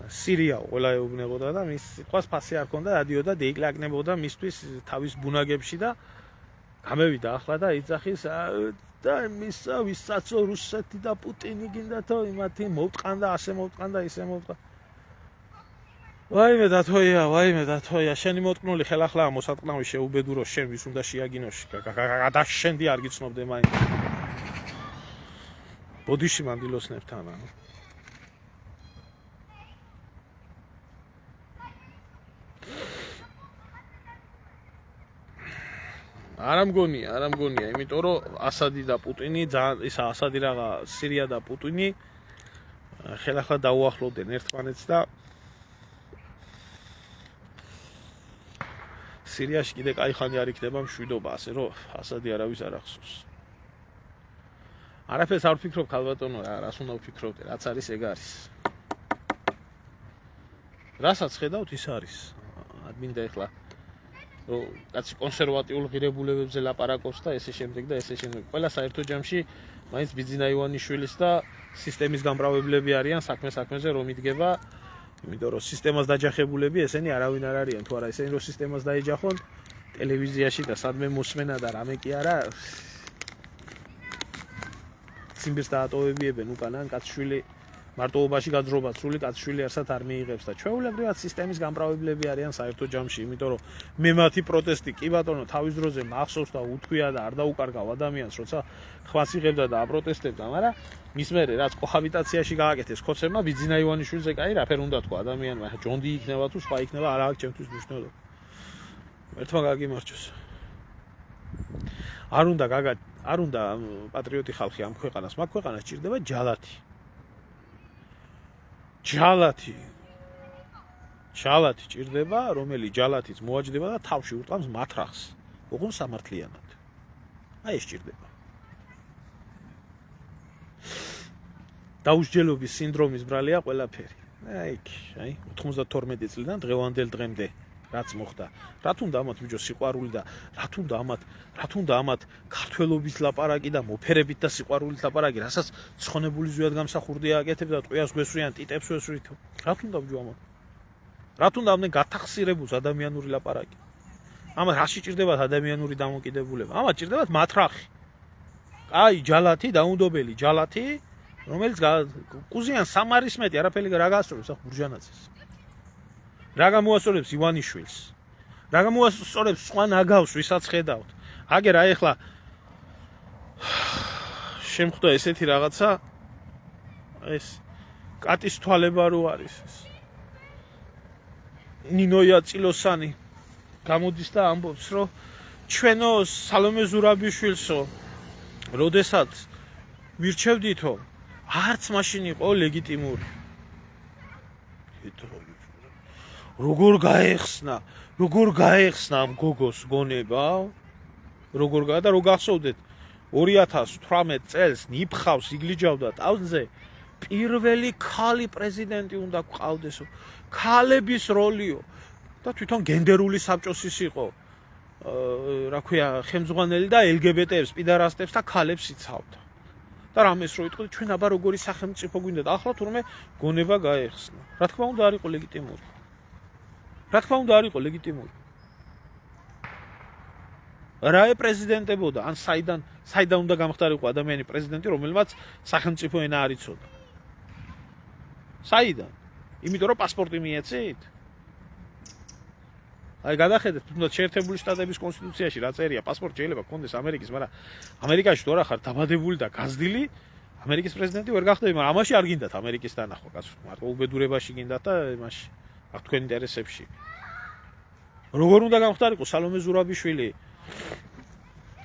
სირია ყველა ეუბნებოდა და მის სიტყვას ფასი არ ქონდა დადიოდა დაიკლაკნებოდა მისთვის თავის ბუნაგებში და გამევიდა ახლა და იძახის და მისა ვისაცო რუსეთი და პუტინი გინდათო იმათი მოვტყანდა ასე მოვტყანდა ისე მოვტყანდა ვაიმე დათოია შენი მოტკნული ხელახლა მოსატყნავი შეუბედურო შენ ვის უნდა შეაგინოში გადაშენდი არ გიცნობდე მაინც ბოდიში მანდილოსნებთან ანუ არ მგონია, იმიტომ რომ ასადი და პუტინი ძალიან ისა ასადი რაღა სირია და პუტინი ხელახლა დაუახლოვდნენ ერთმანეთს და სირიაში კიდე კაი ხანი არ იქნება მშვიდობა, ასე რომ ასადი არავის არ ახსოვს. არაფერს არ ვფიქრობ, ქალბატონო, რას უნდა ვფიქრობდე, რაც არის ეგ არის. რასაც ხედავთ ის არის. მინდა ეხლა რომ კაცი კონსერვატიულ ღირებულებებზე ლაპარაკობს და ესე შემდეგ და ესე შემდეგ. ყველა საერთო ჯამში მაინც ბიძინა ივანიშვილის და სისტემის გამრავლებლები არიან საქმეზე რომ იდგება, იმიტომ რომ სისტემას დაჯახებულები ესენი არავინ არ არიან, თუ არა ესენი რომ სისტემას დაეჯახონ ტელევიზიაში და სადმე მოსმენა და რამე კი არა სიმბირს დაატოვებიებენ უკანან კაცშვილი მარტოობაში გაძრობა სრული კაცშვილი არსად არ მიიღებს და ჩვეულებრივად სისტემის გამრავლებლები არიან საერთო ჯამში, იმიტომ რომ მე მათი პროტესტი კი ბატონო თავის დროზე მახსოვს და უთქვია და არ დაუკარგავ ადამიანს, როცა ხვას იღებდა და აპროტესტებდა, მაგრამ მის მერე რაც კოჰაბიტაციაში გააკეთეს ხოცებმა ბიძინა ივანიშვილზე კაი რაფერ უნდა თქვა ადამიანმა, ჯონდი იქნება თუ სხვა იქნება, არა აქვს ჩემთვის მნიშვნელობა. ერთმა გაგიმარჯოს. არ უნდა პატრიოტი ხალხი ამ ქვეყანას, მაგ ქვეყანას ჭირდება ჯალათი. ჯალათი ჭირდება, რომელიც ჯალათიც მოაჯდება და თავში უტყამს მათრახს, ოღონ სამართლიანად. აი ეს ჭირდება. დაუსჯელობის სინდრომის ბრალია ყველაფერი. აი 92 წლიდან დღევანდელ დღემდე რაც მოხდა. რა თუნდა ამათ ბიჭო სიყვარული და რა თუნდა ამათ ქართველობის ლაპარაკი და მოფერებით და სიყვარულით ლაპარაკი, რასაც ცხონებული ზვიად გამსახურდია აკეთებდა, ტყვიას გვესვრიან, ტიტებს ვესვრით. რა თუნდა ბიჭო ამათ? რა თუნდა ამდენ გათახსირებულს ადამიანური ლაპარაკი? ამათ რაში ჭირდებათ ადამიანური დამოკიდებულება? ამათ ჭირდებათ მათრახი. აი ჯალათი, დაუნდობელი ჯალათი, რომელიც კუზიან სამარის მეტი არაფერი რა გასწორებს ახ ბურჟანაძეს. რა გამოასწორებს ივანიშვილს? რა გამოასწორებს სხვა ნაგავს, ვისაც ხედავთ? აგერ აი ახლა შემხვდა ესეთი რაღაცა ეს კატის თვალება რო არის ეს. ნინოია წილოსანი გამოდის და ამბობს, რომ ჩვენო სალომე ზურაბიშვილსო, როდესაც ვირჩევდითო, არც მაშინ იყო ლეგიტიმური. როგორ გაეხსნა ამ გოგოს გონება? როგორ და რო გახსოვდეთ 2018 წელს ნიფხავს იგლიჯავდა ტავზე პირველი ქალი პრეზიდენტი უნდა გყავდესო. ქალების როლიო და თვითონ გენდერული საბჭოს ის იყო. რა ქვია, ხელმძღვანელი და LGBT-ებს, პიდარასტებს და ქალებს იცავდა. და რამეს რო იტყოდა, ჩვენ აბა როგორი სახელმწიფო გვინდა და ახლა თურმე გონება გაეხსნა. რა თქმა უნდა არ იყო ლეგიტიმური. რა პრეზიდენტებოდა, ან საიდან უნდა გამხდარიყო ადამიანი პრეზიდენტი, რომელმაც სახელმწიფო ენა არ იცოდა. საიდან? იმიტომ რომ პასპორტი მიეცით? აი გადახედეთ, თუნდაც შეერთებული შტატების კონსტიტუციაში რა წერია, პასპორტი შეიძლება გქონდეს ამერიკის, მაგრამ ამერიკაში თუ არა ხარ დაბადებული და გაზრდილი, ამერიკის პრეზიდენტი ვერ გახდები, მაგრამ ამაში არ გინდათ ამერიკის დანახვა, კაცო, მარტო უბედურებაში გინდათ და იმაში, აქ თქვენ ინტერესებში. როგორ უნდა გამხდარიყო სალომე ზურაბიშვილი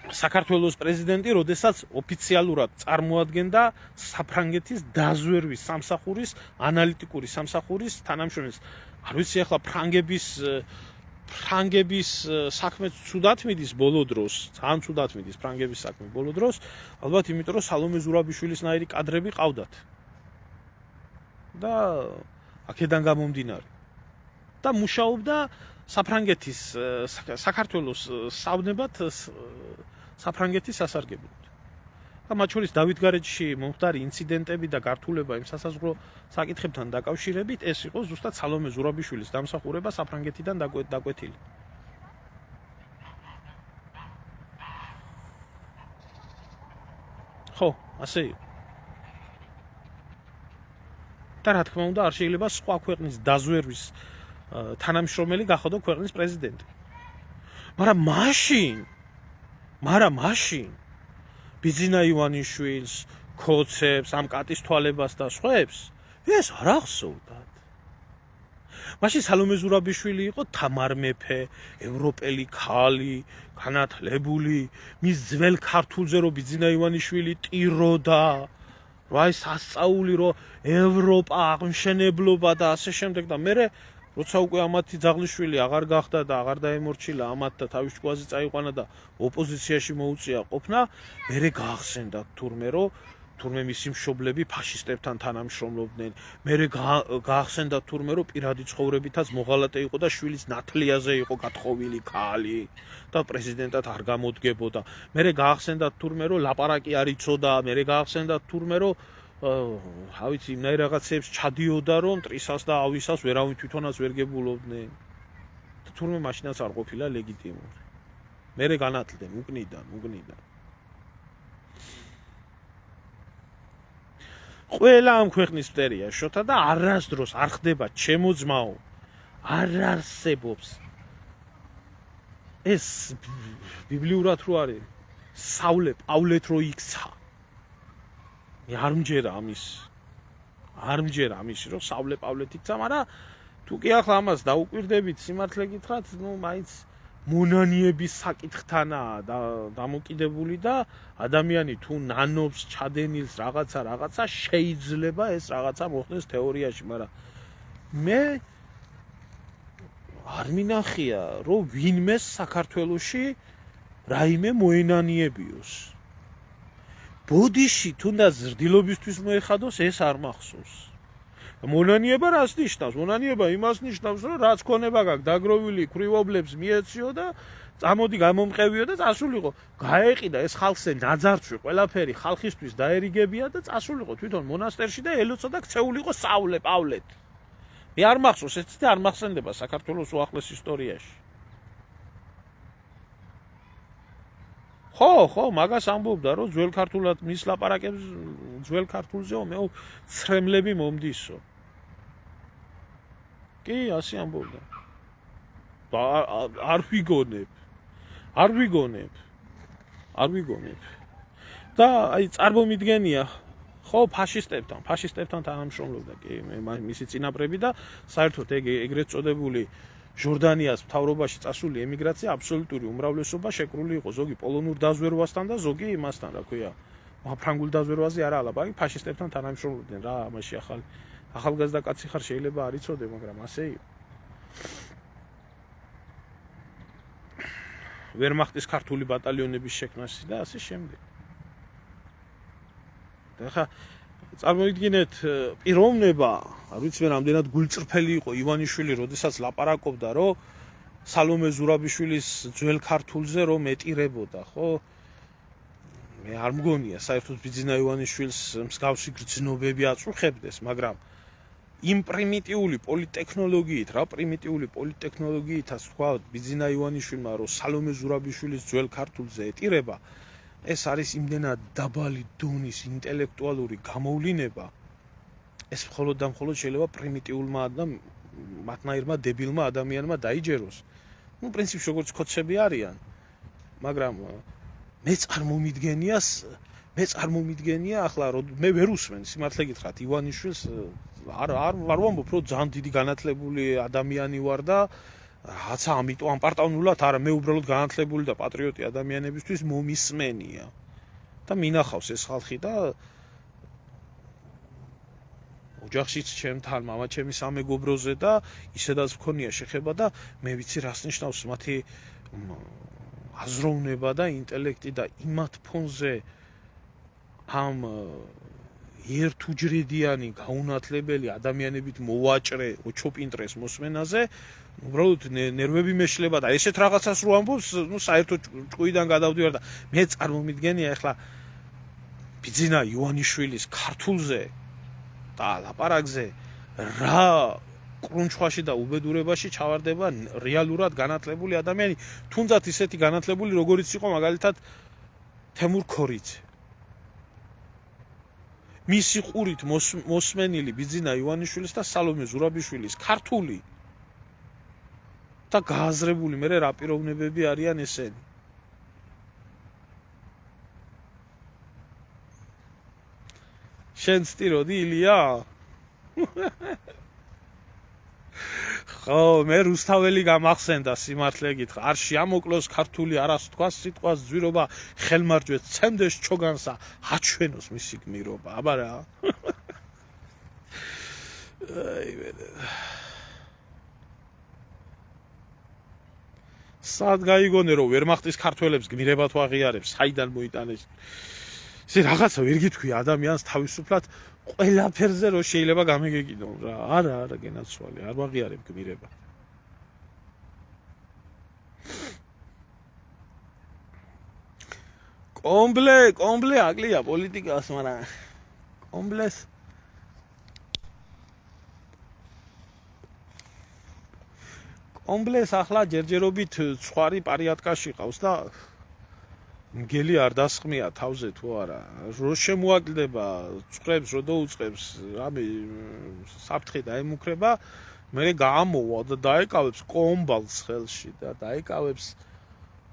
საქართველოს პრეზიდენტი, როდესაც ოფიციალურად წარმოადგენდა საფრანგეთის დაზვერვის სამსახურის, ანალიტიკური სამსახურის თანამშრომელს. არ ვიცი ახლა ფრანგების საქმე ცუდად მიდის ბოლო დროს, ძალიან ცუდად მიდის ფრანგების საქმე ბოლო დროს, ალბათ იმიტომ რომ სალომე ზურაბიშვილისნაირი კადრები ყავდათ. და აქედან გამომდინარე. და მუშაობდა საფრანგეთის საქართველოს სავნებად საფრანგეთის სასარგებლოდ. და მათ შორის დავითგარეჯში მომხდარი ინციდენტები და გართულება იმ სასაზღვრო საკითხებთან დაკავშირებით ეს იყო ზუსტად სალომე ზურაბიშვილის დამსახურება საფრანგეთიდან დაკვეთილი. ხო, ასე იყო. და რა თქმა უნდა არ შეიძლება სხვა ქვეყნის დაზვერვის თანამშრომელი გახადო ქვეყნის პრეზიდენტი. მაგრამ მაშინ ბიძინა ივანიშვილს, ქოცებს, ამ კატის თვალებას და სხვებს ეს არ ახსოვდათ. მაშინ სალომე ზურაბიშვილი იყო თამარ მეფე, ევროპელი ქალი, განათლებული, მის ძველ ქართულზე რო ბიძინა ივანიშვილი ტიროდა, რა ის ასწაული რო ევროპა აღმშენებლობა და ასე შემდეგ და მე როცა უკვე ამათი ძაღლიშვილი აღარ გახდა და აღარ დაემორჩილა ამათ და თავის ჭკუაზე წაიყვანა და ოპოზიციაში მოუწია ყოფნა, მე გაახსენდა თურმე მისი მშობლები ფაშისტებთან თანამშრომლობდნენ. მე გაახსენდა თურმე რომ პირადი ცხოვრებითაც მოღალატე იყო და შვილის ნათლიაზე იყო გათხოვილი ქალი და პრეზიდენტად არ გამოდგებოდა. მე გაახსენდა თურმე რომ ლაპარაკი არ იცოდა, მე გაახსენდა თურმე რომ რა ვიცი, იმ რაღაცებს ჩადიოდა რომ ტრისას და ავისას ვერავინ თვითონაც ვერ გებულობდნენ. თურმე მაშინაც არ ყოფილა ლეგიტიმური. მე განათლდნენ უკნიდან. ყველა ამ ქვეყნის მტერია შოთა და არასდროს არ ხდება ჩემო ძმაო, არ არსებობს ეს ბიბლიურად რო არის საულე პავლეთ რო იქცა. მე არ მჯერა ამის რომ საულე პავლეთ იქცა, მაგრამ თუ კი ახლა ამას დაუკვირდებით სიმართლე გითხრათ, მაინც მონანიების საკითხთანაა დამოკიდებული და ადამიანი თუ ნანობს ჩადენილს რაღაცა შეიძლება ეს რაღაცა მოხდეს თეორიაში, მაგრამ მე არ მინახია რომ ვინმე საქართველოში რაიმე მოენანიებიოს. ბოდიში თუნდაც ზრდილობისთვის მოეხადოს, ეს არ მახსოვს. მონანიება რას ნიშნავს? მონანიება იმას ნიშნავს, რომ რაც ქონება გაქვს დაგროვილი ქრივობლებს მიეციო და წამოდი გამომყევიო და წასულიყო. გაეყიდა ეს ხალხზე ნაძარცვი, ყველაფერი ხალხისთვის დაერიგებია და წასულიყო თვითონ მონასტერში და ელოცოდა ქცეულიყო საულე პავლეთ. მე არ მახსოვს, ეს და არ მახსენდება საქართველოს უახლეს ისტორიაში. ხო, მაგას ამბობდა, რომ ძველ ქართულად მის ლაპარაკებს ძველ ქართულზეო მე ცრემლები მომდისო. კი, ასე ამბობდა. არ ვიგონებ. და აი წარმომიდგენია, ხო, ფაშისტებთან თანამშრომლობდა, კი, მისი წინაპრები და საერთოდ ეგრეთ წოდებული ჟორდანიას მთავრობაში წასული ემიგრაცია აბსოლუტური უმრავლესობა შეკრული იყო, ზოგი პოლონურ დაზვერვასთან და ზოგი იმასთან, რა ქვია, ფრანგულ დაზვერვაზე არა ლაპარაკი, ფაშისტებთან თანამშრომლობდნენ რა, ამაში ახალგაზრდა კაცი ხარ შეიძლება არ იცოდე, მაგრამ ასე იყო. ვერმახტის ქართული ბატალიონების შექმნაში და ასე შემდეგ. და ხა წარმოიდგინეთ პიროვნება, არ ვიცი მე რამდენად გულწრფელი იყო ივანიშვილი, როდესაც ლაპარაკობდა, რომ სალომე ზურაბიშვილის ძველ ქართულზე რომ ეტირებოდა, ხო? მე არ მგონია საერთოდ ბიძინა ივანიშვილს მსგავსი გრძნობები აწუხებდეს, მაგრამ იმ პრიმიტიული პოლიტექნოლოგიით, რა პრიმიტიული პოლიტექნოლოგიითაც თქვა ბიძინა ივანიშვილმა, რომ სალომე ზურაბიშვილის ძველ ქართულზე ეტირება, ეს არის იმდენად დაბალი დონის ინტელექტუალური გამოვლინება, ეს მხოლოდ და მხოლოდ შეიძლება პრიმიტიულმა და მათნაირმა დებილმა ადამიანმა დაიჯეროს. პრინციპში როგორც კოცები არიან, მაგრამ მე წარმომიდგენია ახლა მე ვერ უსმენ სიმართლე გითხრათ ივანიშვილს არ ვამბობ რომ ძალიან დიდი განათლებული ადამიანი ვარ და რაცა ამიტომ ამ პარტავნულად არა, მე უბრალოდ განათლებული და პატრიოტი ადამიანებისთვის მომისმენია და მინახავს ეს ხალხი და ოჯახშიც ჩემთან მამაჩემი სამეგობროზე და ისედაც მქონია შეხება და მე ვიცი რას ნიშნავს მათი აზროვნება და ინტელექტი და იმათ ფონზე ამ ერთუჯრედიანი გაუნათლებელი ადამიანებით მოვაჭრე ოჩოპინტრეს მოსმენაზე უბრალოდ ნერვები მეშლება და ესეთ რაღაცას რო ამბობს, საერთოდ ჭკუიდან გადავდივარ და მე წარმომიდგენია ახლა ბიძინა ივანიშვილის ქართულზე და ლაპარაკზე რა კრუნჩხვაში და უბედურებაში ჩავარდება რეალურად განათლებული ადამიანი, თუნდაც ისეთი განათლებული, როგორიც იყო მაგალითად თემურ ქორიძე. მისი ყურით მოსმენილი ბიძინა ივანიშვილის და სალომე ზურაბიშვილის ქართული და გააზრებული მე რა პიროვნებები არიან ესენი. შენ სტიროდი ილია? ხო, მე რუსთაველი გამახსენდა სიმართლე გითხრა. არ შეამოკლოს ქართული არას თქვას სიტყვას ძვირობა, ხელმარჯვეთ ცემდეს ჩოგანსა, აჩვენოს მისი გმირობა. აბა რა. აი ვერე. სად გაიგონე რომ ვერმახტის ქართველებს გმირებად ვაღიარებს, საიდან მოიტანეს? ისე რაღაცა ვერ გითქვი ადამიანს თავისუფლად ყველაფერზე რო შეიძლება გამიგეკიდო რა. არა, გენაცვალე, არ ვაღიარებ გმირებად. კომბლე აკლია პოლიტიკას, მაგრამ კომბლეს ახლა ჯერჯერობით ცხვარი პარიატკაში ყავს და მგელი არ დასხმია თავზე თუ არა. რო შემოაკლდება წვრებს, რო დაუწყებს, რამე საფრთხე დაემუქრება, მე გაამოვა და დაეკავებს კომბალს ხელში და დაეკავებს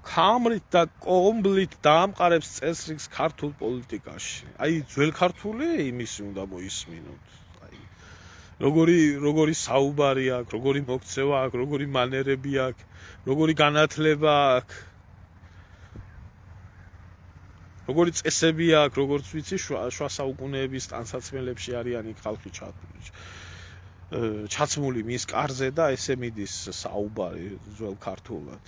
ქამრით და კომბლით დაამყარებს წესრიგს ქართულ პოლიტიკაში. აი ძველ ქართული იმისი უნდა მოისმინოთ. აი როგორი საუბარი აქვს, როგორი მოქცევა აქვს, როგორი მანერები აქვს, როგორი განათლება აქვს. როგორი წესები აქვს, როგორც ვიცი, შუა საუკუნეების ტანსაცმელებში არიანი ხალხი ჩაცმული მის კარზე და ესე მიდის საუბარი ძველ ქართულად.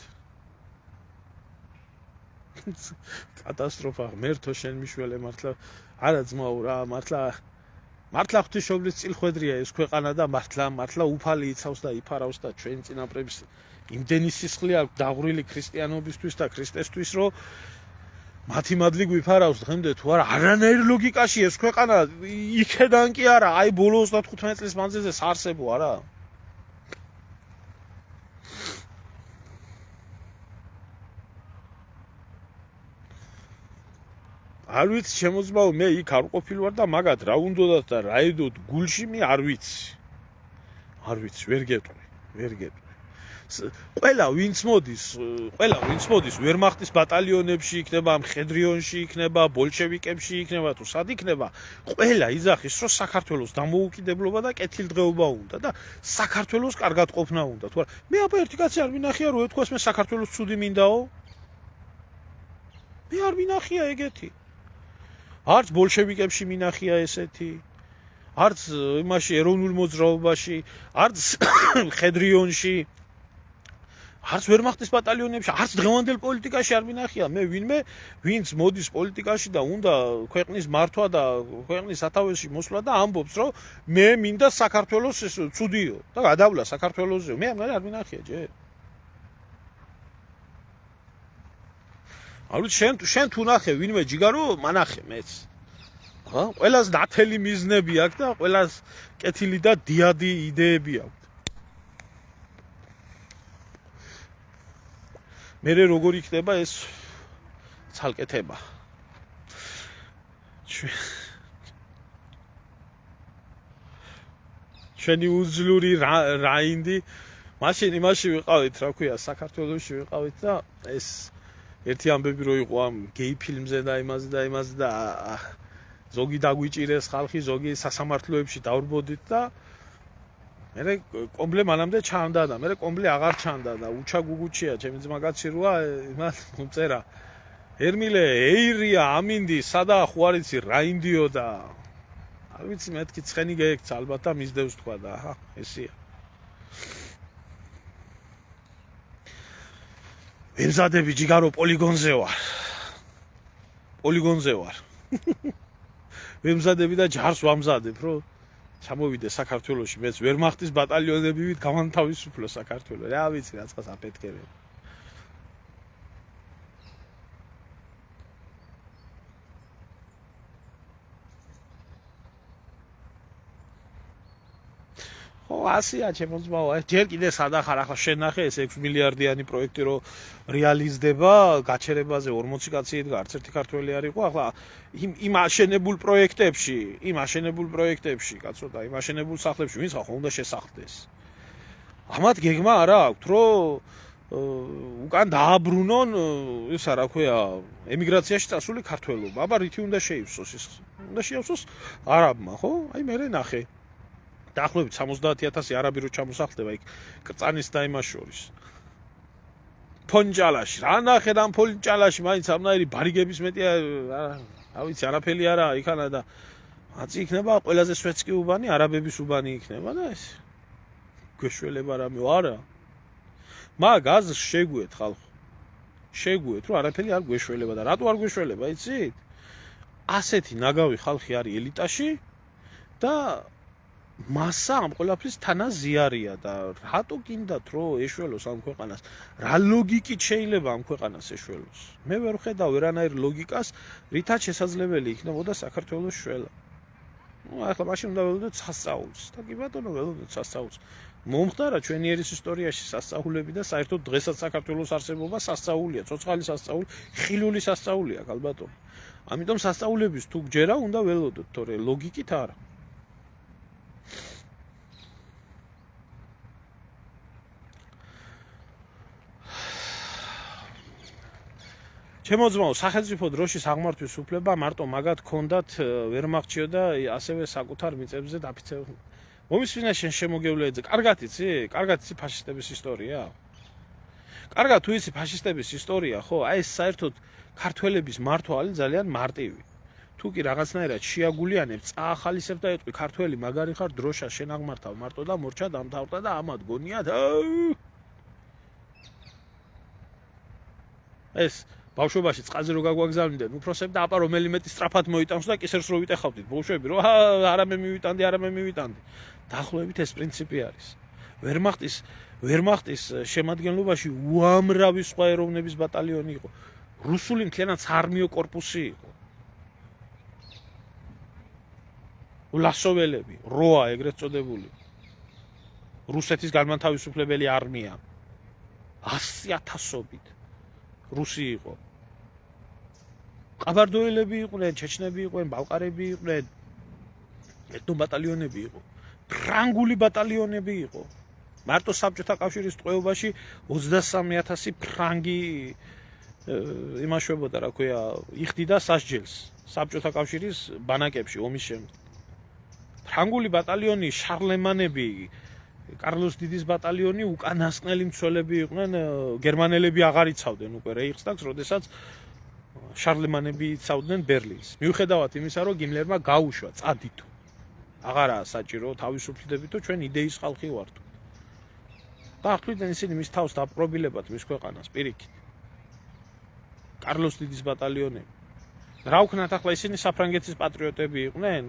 კატასტროფა, ღმერთო შენ მიშველე მართლა არა ძმაო რა, მართლა ღვთისმშობლის წილხვედრია ეს ქვეყანა და მართლა უფალი იცავს და იფარავს და ჩვენ წინაპრების იმდენი სისხლი აქვს დაღვრილი ქრისტიანობისთვის და ქრისტესთვის, რომ მათი მადლი გვიფარავს დღემდე თუ არა, არანაირ ლოგიკაში ეს ქვეყანა იქედან კი არა, აი ბოლო 35 წლის მანძილზე საარსებო არა. არ ვიცი შემოძმაო, მე იქ არ ყოფილი ვარ და მაგათ რა უნდათ და რა ედოთ გულში მე არ ვიცი, ვერ გეტყვი. ყველა ვინც მოდის ვერმახტის ბატალიონებში იქნება, მხედრიონში იქნება, ბოლშევიკებში იქნება თუ სად იქნება, ყველა იძახის რომ საქართველოს დამოუკიდებლობა და კეთილდღეობა უნდა და საქართველოს კარგად ყოფნა უნდა. თუ არა, მე აბა ერთი კაცი არ მინახია რომ ეთქვას მე საქართველოს ცუდი მინდაო. მე არ მინახია ეგეთი. არც ბოლშევიკებში მინახია ესეთი. არც იმაში ეროვნულ მოძრაობაში, არც მხედრიონში, არც ვერმახტის ბატალიონებში, არც დღევანდელ პოლიტიკაში არ მინახია. მე ვინც მოდის პოლიტიკაში და უნდა ქვეყნის მართვა და ქვეყნის სათავეში მოსვლა და ამბობს, რომ მე მინდა საქართველოს ცუდიო და გადავლა საქართველოსზე. მე არ მინახია ჯერ. არ ვიცი შენ თუ ნახე ვინმე ჯიგარო მანახე მეც. ხა? ყველას ნათელი მიზნები აქვს და ყველას კეთილი და დიადი იდეები აქვს. მერე როგორ იქნება ეს ცალკეთება. ჩვენი უძლური რაინდი მაშინ იმაში ვიყავით, რა ქვია, საქართველოში ვიყავით და ეს ერთი ამბები რო იყო ამ გეი ფილმზე და იმაზე და ზოგი დაგვიჭირეს ხალხი, ზოგი სასამართლოებში დავრბოდით და მე კომბლე მანამდე ჩანდა და მე კომბლე აღარ ჩანდა და უჩა გუგუჩია ჩემი ძმა კაცი როა იმას მომწერა ერმილე ეირია ამინდი სადა ხო არ იცი რაინდიო და არ ვიცი მეთქი ცხენი გაიქცა ალბათ და მისდევს თქვა და აჰა ესია ვემზადები ჯიგარო პოლიგონზე ვარ ვემზადები და ჯარს ვამზადებ რომ ჩამოვიდე საქართველოში მეც ვერმახტის ბატალიონები ვით გამანთავისუფლო საქართველო რა ვიცი რაცხას აფეთქებენ ხო ასია ჩემო ძმაო ჯერ კიდე სადახარ ახლა შენახე ეს 6 მილიარდიანი პროექტი რო რეალიზდება გაჩერებაზე 40 კაცი იდგა არც ერთი ქართველი არ იყო ახლა იმ აშენებულ პროექტებში კაცო და იმ აშენებულ სახლებში ვინც ხა უნდა შესახლდეს ამათ გეგმა არა აქვთ რომ უკან დააბრუნონ ისა რა ქვია ემიგრაციაში წასული ქართველობა აბა რითი უნდა შეივსოს ის უნდა შეავსოს არაბმა ხო აი მე ნახე დაახლოებით 70,000 არაბი რო ჩამოსახლდება იქ კრწანის და იმას შორის. ფონჯალაში, რა ნახე და ფონჯალაში მაინც ამნაირი ბარიგების მეტია, რა ვიცი, არაფერი არაა იქანა და აწი იქნება ყველაზე სვეტსკი უბანი, არაბების უბანი იქნება და ეს გვეშველება რამე არა. მაგ აზრს შეგვიეთ ხალხო. შეგვიეთ, რომ არაფერი არ გვეშველება და რატო არ გვეშველება, იცით? ასეთი ნაგავი ხალხი არის ელიტაში და მასა ამ ყველაფრის თანაზიარია და რატო გინდათ რომ ეშველოს ამ ქვეყანას? რა ლოგიკით შეიძლება ამ ქვეყანას ეშველოს? მე ვერ ვხედავ ვერანაირ ლოგიკას, რითაც შესაძლებელი იქნებოდა საქართველოს შველა. ახლა მაშინ უნდა ველოდოთ სასწაულს და კი ბატონო ველოდოთ სასწაულს. მომხდარა ჩვენი ერის ისტორიაში სასწაულები და საერთოდ დღესაც საქართველოს არსებობა სასწაულია, ცოცხალი სასწაული, ხილული სასწაულია ალბათო. ამიტომ სასწაულების თუ გჯერა უნდა ველოდოთ, თორე ლოგიკით არა. ჩემო ძმაო, სახელმწიფო დროშის აღმართვის უფლება მარტო მაგათ ქონდათ ვერ მაღჩიოდა ასევე საკუთარ მიწებზე დაფიცებულ. მომისვენა შენ შემოგევლეძე, კარგად იცი? კარგად იცი ფაშისტების ისტორია? კარგად თუ იცი ფაშისტების ისტორია, ხო? აი ეს საერთოდ ქართველების მართვა ძალიან მარტივი. თუ კი რაღაცნაირად შეაგულიანებ, წაახალისებ და ეტყვი ქართველი მაგარი ხარ, დროშა შენ აღმართავ მარტო და მორჩა დამთავრდა და ამათ გონიათ. ეს ბავშვობაში წყალზე რო გაგვაგზავნდნენ უფროსები და აპა რომელიმეტი სწრაფად მოიტანს და კისერს რო ვიტეხავდით ბავშვები რომ არამე მივიტანდი. დაახლოებით ეს პრინციპი არის. ვერმახტის შემადგენლობაში უამრავი სხვა ეროვნების ბატალიონი იყო. რუსული მთლიანად საარმიო კორპუსი იყო. ლასოველები, როა ეგრეთ წოდებული. რუსეთის განმათავისუფლებელი არმია. 100,000-ობით რუსი იყო. ყაბარდოელები იყვნენ, ჩეჩნები იყვნენ, ბალყარები იყვნენ, ეთნობატალიონები იყო. ფრანგული ბატალიონები იყო. მარტო საბჭოთა კავშირის ტყვეობაში 23,000 ფრანგი იმაშვებოდა, რა ქვია, იხდიდა სასჯელს საბჭოთა კავშირის ბანაკებში ომის შემდეგ. ფრანგული ბატალიონი, შარლემანები, კარლოს დიდის ბატალიონი უკანასკნელი მცველები იყვნენ, გერმანელები აღარ იცავდნენ უკვე რეიხსტაგს, როდესაც შარლემანები იცავდნენ ბერლინს. მიუხედავად იმისა, რომ გიმლერმა გაუშვა წადითო. აღარაა საჭირო თავისუფლდებითო, ჩვენ იდეის ხალხი ვართ. და ახლიდან ისინი მის თავს დაპყრობილებად მის ქვეყანას პირიქით. კარლოს დიდის ბატალიონები. რა ვქნათ ახლა ისინი საფრანგეთის პატრიოტები იყვნენ?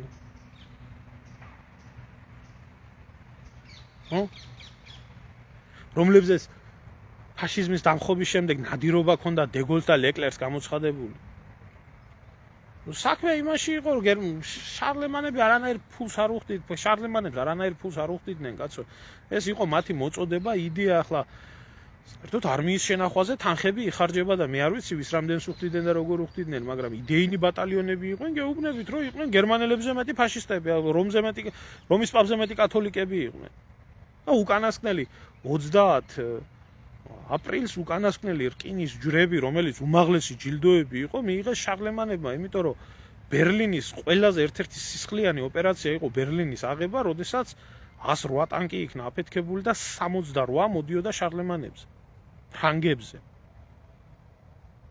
რომლებზეც ფაშიზმის დამხობის შემდეგ ნადირობა ქონდა დეგოლს და ლეკლერს გამოცხადებული. საქმე იმაში იყო, რომ შარლემანები არანაირ ფულს არ უხდით, შარლემანებს არანაირ ფულს არ უხდიდნენ, კაცო. ეს იყო მათი მოწოდება, იდეა ახლა საერთოდ არმიის შენახვაზე თანხები იხარჯება და მე არ ვიცი ვის რამდენს უხდიდნენ და როგორ უხდიდნენ, მაგრამ იდეინი ბატალიონები იყვნენ, გეუბნებით, რომ იყვნენ გერმანელებზე მეტი ფაშისტები, რომის პაპზე მეტი კათოლიკები იყვნენ. და უკანასკნელი 30 აპრილს უკანასკნელი რკინის ჯვრები, რომელიც უმაღლესი ჯილდოები იყო, მიიღეს შარლემანებმა, იმიტომ რომ ბერლინის ყველაზე ერთ-ერთი სისხლიანი ოპერაცია იყო ბერლინის აღება, როდესაც 108 ტანკი იქნა აფეთქებული და 68 მოდიოდა შარლემანებზე, ფრანგებზე.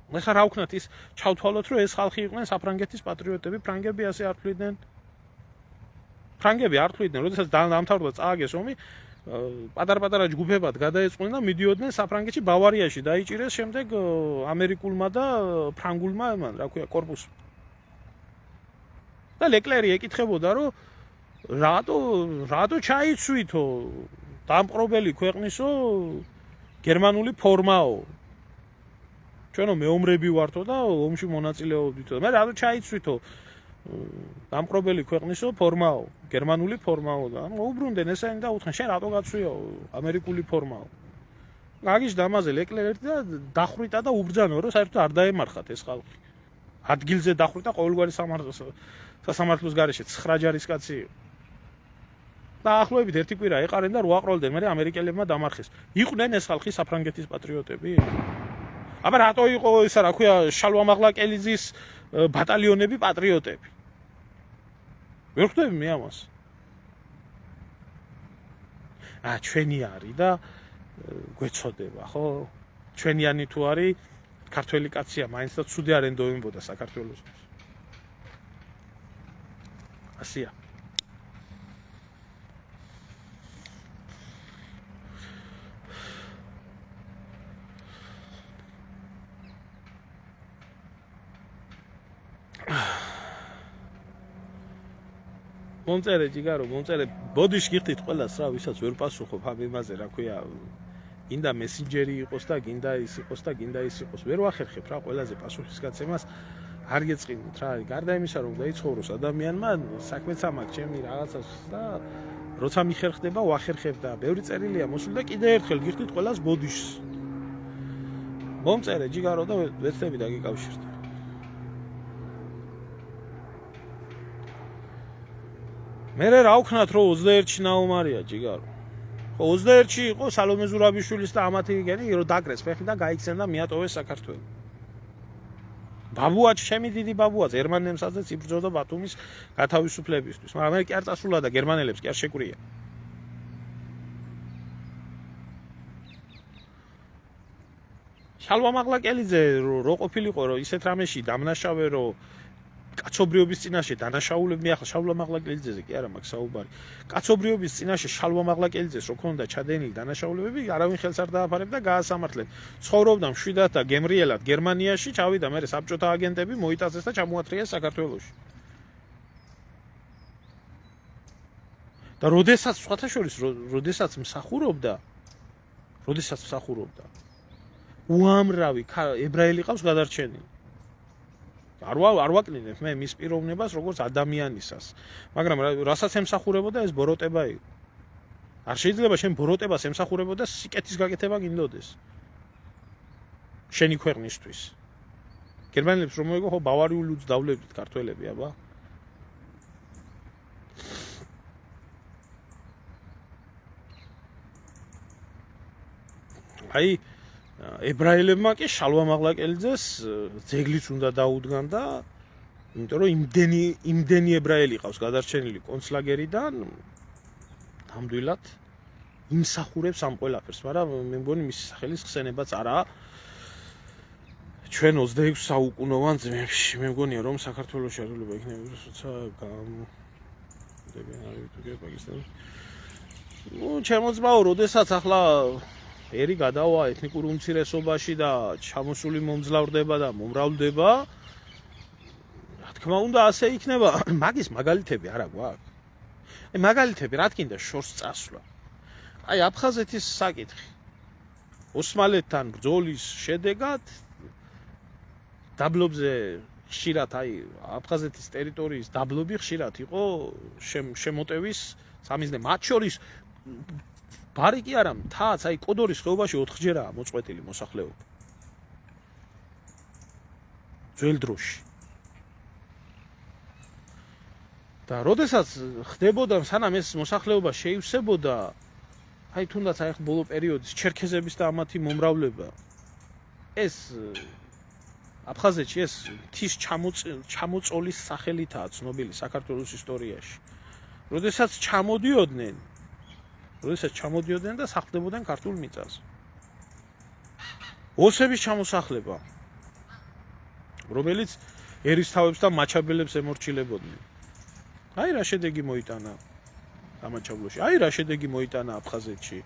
ახლა რა ვქნათ ის ჩავთვალოთ, რომ ეს ხალხი იყვნენ საფრანგეთის პატრიოტები, ფრანგები ასე არ თვლიდნენ. ფრანგები არ თვლიდნენ, როდესაც დამთავრდა წააგეს ომი, პატარ-პატარა ჯგუფებად გადაეწყდნენ და მიდიოდნენ საფრანგეთში, ბავარიაში დაიჭირეს შემდეგ ამერიკულმა და ფრანგულმა ამან, რა ქვია, კორპუსმა. და ლეკლერი ეკითხებოდა, რომ რატო ჩაიცვითო დამპყრობელი ქვეყნისო გერმანული ფორმაო. ჩვენო მეომრები ვართო და ომში მონაწილეობდითო. მე რატო ჩაიცვითო დამპყრობელი ქვეყნისო ფორმაო, გერმანული ფორმაო და მოუბრუნდნენ ესენი და უთხრენ შენ რატო გაცვიო ამერიკული ფორმაო. გაგიჟდა ამაზე ლეკლერი და დახვრიტა და უბრძანა, რომ საერთოდ არ დაემარხათ ეს ხალხი. ადგილზე დახვრიტა ყოველგვარი სასამართლოს გარეშე 9 ჯარისკაცი იყო. და ახლოებით ერთი კვირა ეყარენ და რო აყროლდნენ, მე ამერიკელებმა დამარხეს. იყვნენ ეს ხალხი საფრანგეთის პატრიოტები? აბა რატო იყო ისა, რა ქვია, შალვამაღლაკელიძის ბატალიონები პატრიოტები? ვერ ხვდები მე ამას. ჩვენი არის და გვეცოდება, ხო? ჩვენიანი თუ არის ქართველი კაცია, მაინც და ცუდი არ ენდოიმბოდა საქართველოსთვის. ასია. მომწერე ჯიგარო, მომწერე ბოდიში გიხდით ყველას რა, ვისაც ვერ პასუხობ ამ იმაზე, რა ქვია, გინდა მესენჯერი იყოს და გინდა ის იყოს და გინდა ის იყოს, ვერ ვახერხებ რა ყველაზე პასუხისგაცემას არ გეწყინოთ რა, გარდა იმისა რომ დაიცხოვროს ადამიანმა საქმეც ამაქვს ჩემი რაღაცას და როცა მიხერხდება ვახერხებ და ბევრი წერილია მოსული და კიდე ერთხელ გიხდით ყველას ბოდიშს. მომწერე ჯიგარო და ვეცდები დაგიკავშირდე. მე რა ვქნათ რომ 21-ში ნაუმარია ჯიგარო. 21-ში იყო სალომე ზურაბიშვილის და ამათი გენი რომ დაკრეს ფეხი და გაიქცენ და მიატოვეს საქართველოს. ბაბუა ჩემი დიდი ბაბუა გერმანელსაც იბრძოდა ბათუმის გათავისუფლებისთვის, მაგრამ მე კი არ წასულა და გერმანელებს კი არ შეკვრია. შალვა მაღლაკელიძე რო ყოფილიყო რომ ისეთ რამეში დამნაშავე რომ კაცობრიობის წინაშე დანაშაულები ახლა შალვა მაღლაკელიძეზე კი არა მაქვს საუბარი. კაცობრიობის წინაშე შალვა მაღლაკელიძეს რო ქონდა ჩადენილი დანაშაულებები, არავინ ხელს არ დააფარებდა გაასამართლეთ. ცხოვრობდა მშვიდად და გემრიელად გერმანიაში, ჩავიდა მე საბჭოთა აგენტები მოიტაცეს და ჩამოათრიეს საქართველოში. და როდესაც სხვათა შორის როდესაც მსახურობდა უამრავი ებრაელი ყავს გადარჩენილი. არ ვაკნინებ მე მის პიროვნებას როგორც ადამიანისას, მაგრამ რასაც ემსახურებოდა ეს ბოროტება იყო. არ შეიძლება შენ ბოროტებას ემსახურებოდა სიკეთის გაკეთება გინდოდეს. შენი ქვეყნისთვის. გერმანელებს რომ მოიგო ხო ბავარიული უძდავლებით ქართველები, აბა. აი ებრაელებმა კი შალვა მაღლაკელიძეს ძეგლიც უნდა დაუდგან და იმიტომ რომ იმდენი ებრაელი ყავს გადარჩენილი კონცლაგერიდან ნამდვილად იმსახურებს ამ ყველაფერს, მაგრამ მე მგონი მისი სახელის ხსენებაც არაა ჩვენ 26 საუკუნოვან ძმებში. მე მგონია რომ საქართველოს შეიძლება იქნება როცა გამდებიან არის თუ პაკისტანი. ჩემოძმაო, როდესაც ახლა ერი გადავა ეთნიკურ უმცირესობაში და ჩამოსული მომძლავრდება და მომრავლდება, რა თქმა უნდა ასე იქნება, მაგის მაგალითები არა გვაქვს. აი მაგალითები რა თქინდა შორს წასვლა. აი აფხაზეთის საკითხი. ოსმალეთთან ბრძოლის შედეგად დაბლობზე ხშირად აი აფხაზეთის ტერიტორიის დაბლობი ხშირად იყო შემოტევის სამიზნე, მათ შორის ბარი კი არა, მთაც, აი კოდორის ხეობაში 4-ჯერაა მოწყვეტილი მოსახლეობა. ძველ დროში. და როდესაც ხდებოდა, სანამ ეს მოსახლეობა შეივსებოდა, აი თუნდაც აი ბოლო პერიოდის ჩერქეზების და ამათი მომრავლება, ეს აფხაზეთში ეს მთის ჩამოწოლის სახელითაა ცნობილი საქართველოს ისტორიაში. როდესაც ჩამოდიოდნენ და სახლდებოდნენ ქართულ მიწაზე. ოსების ჩამოსახლება, რომელიც ერისთავებს და მაჩაბელებს ემორჩილებოდნენ. აი რა შედეგი მოიტანა დამაჩაბლოში, აი რა შედეგი მოიტანა აფხაზეთში.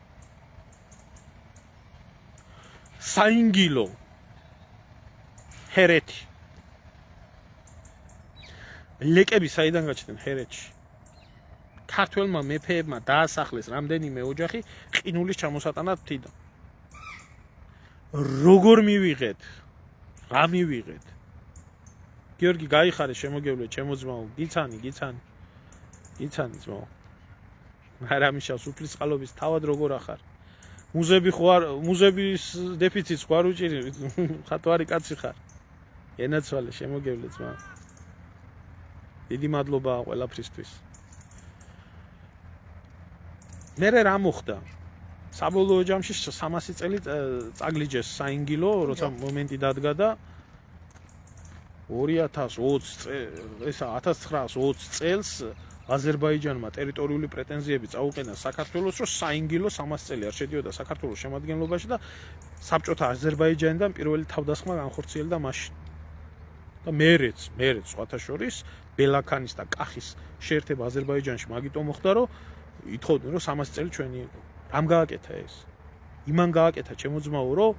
საინგილო, ჰერეთი. ლეკები საიდან გაჩნდნენ ჰერეთში? ქართველმა მეფეებმა დაასახლეს რამდენიმე ოჯახი ყინულის ჩამოსატანად მთიდან. როგორ მივიღეთ? რა მივიღეთ? გიორგი გაიხარე შემოგევლე ჩემო ძმაო, გიცანი ძმაო. არა მიშავს უფლის წყალობის თავად როგორ ახარ? მუზების დეფიციტს ხარ უჭირი, ხათვარი კაცი ხარ. ენაცვალე შემოგევლე ძმაო. დიდი მადლობა ყველაფრისთვის. მერე რა მოხდა? საბოლოო ჯამში 300 წელი წაგლიჯეს საინგილო, როცა მომენტი დადგა და 2020 1920 წელს აზერბაიჯანმა ტერიტორიული პრეტენზიები წაუყენა საქართველოს, რომ საინგილო 300 წელი არ შედიოდა საქართველოს შემადგენლობაში და საბჭოთა აზერბაიჯანიდან პირველი თავდასხმა განხორციელდა მაშინ. და მერეც სხვათა შორის ბელაქანის და კახის შეერთება აზერბაიჯანში მაგიტომ მოხდა, რომ ითხოვდნენ, რომ 300 წელი ჩვენი იყო. რამ გააკეთა ეს? იმან გააკეთა ჩემო ძმაო, რომ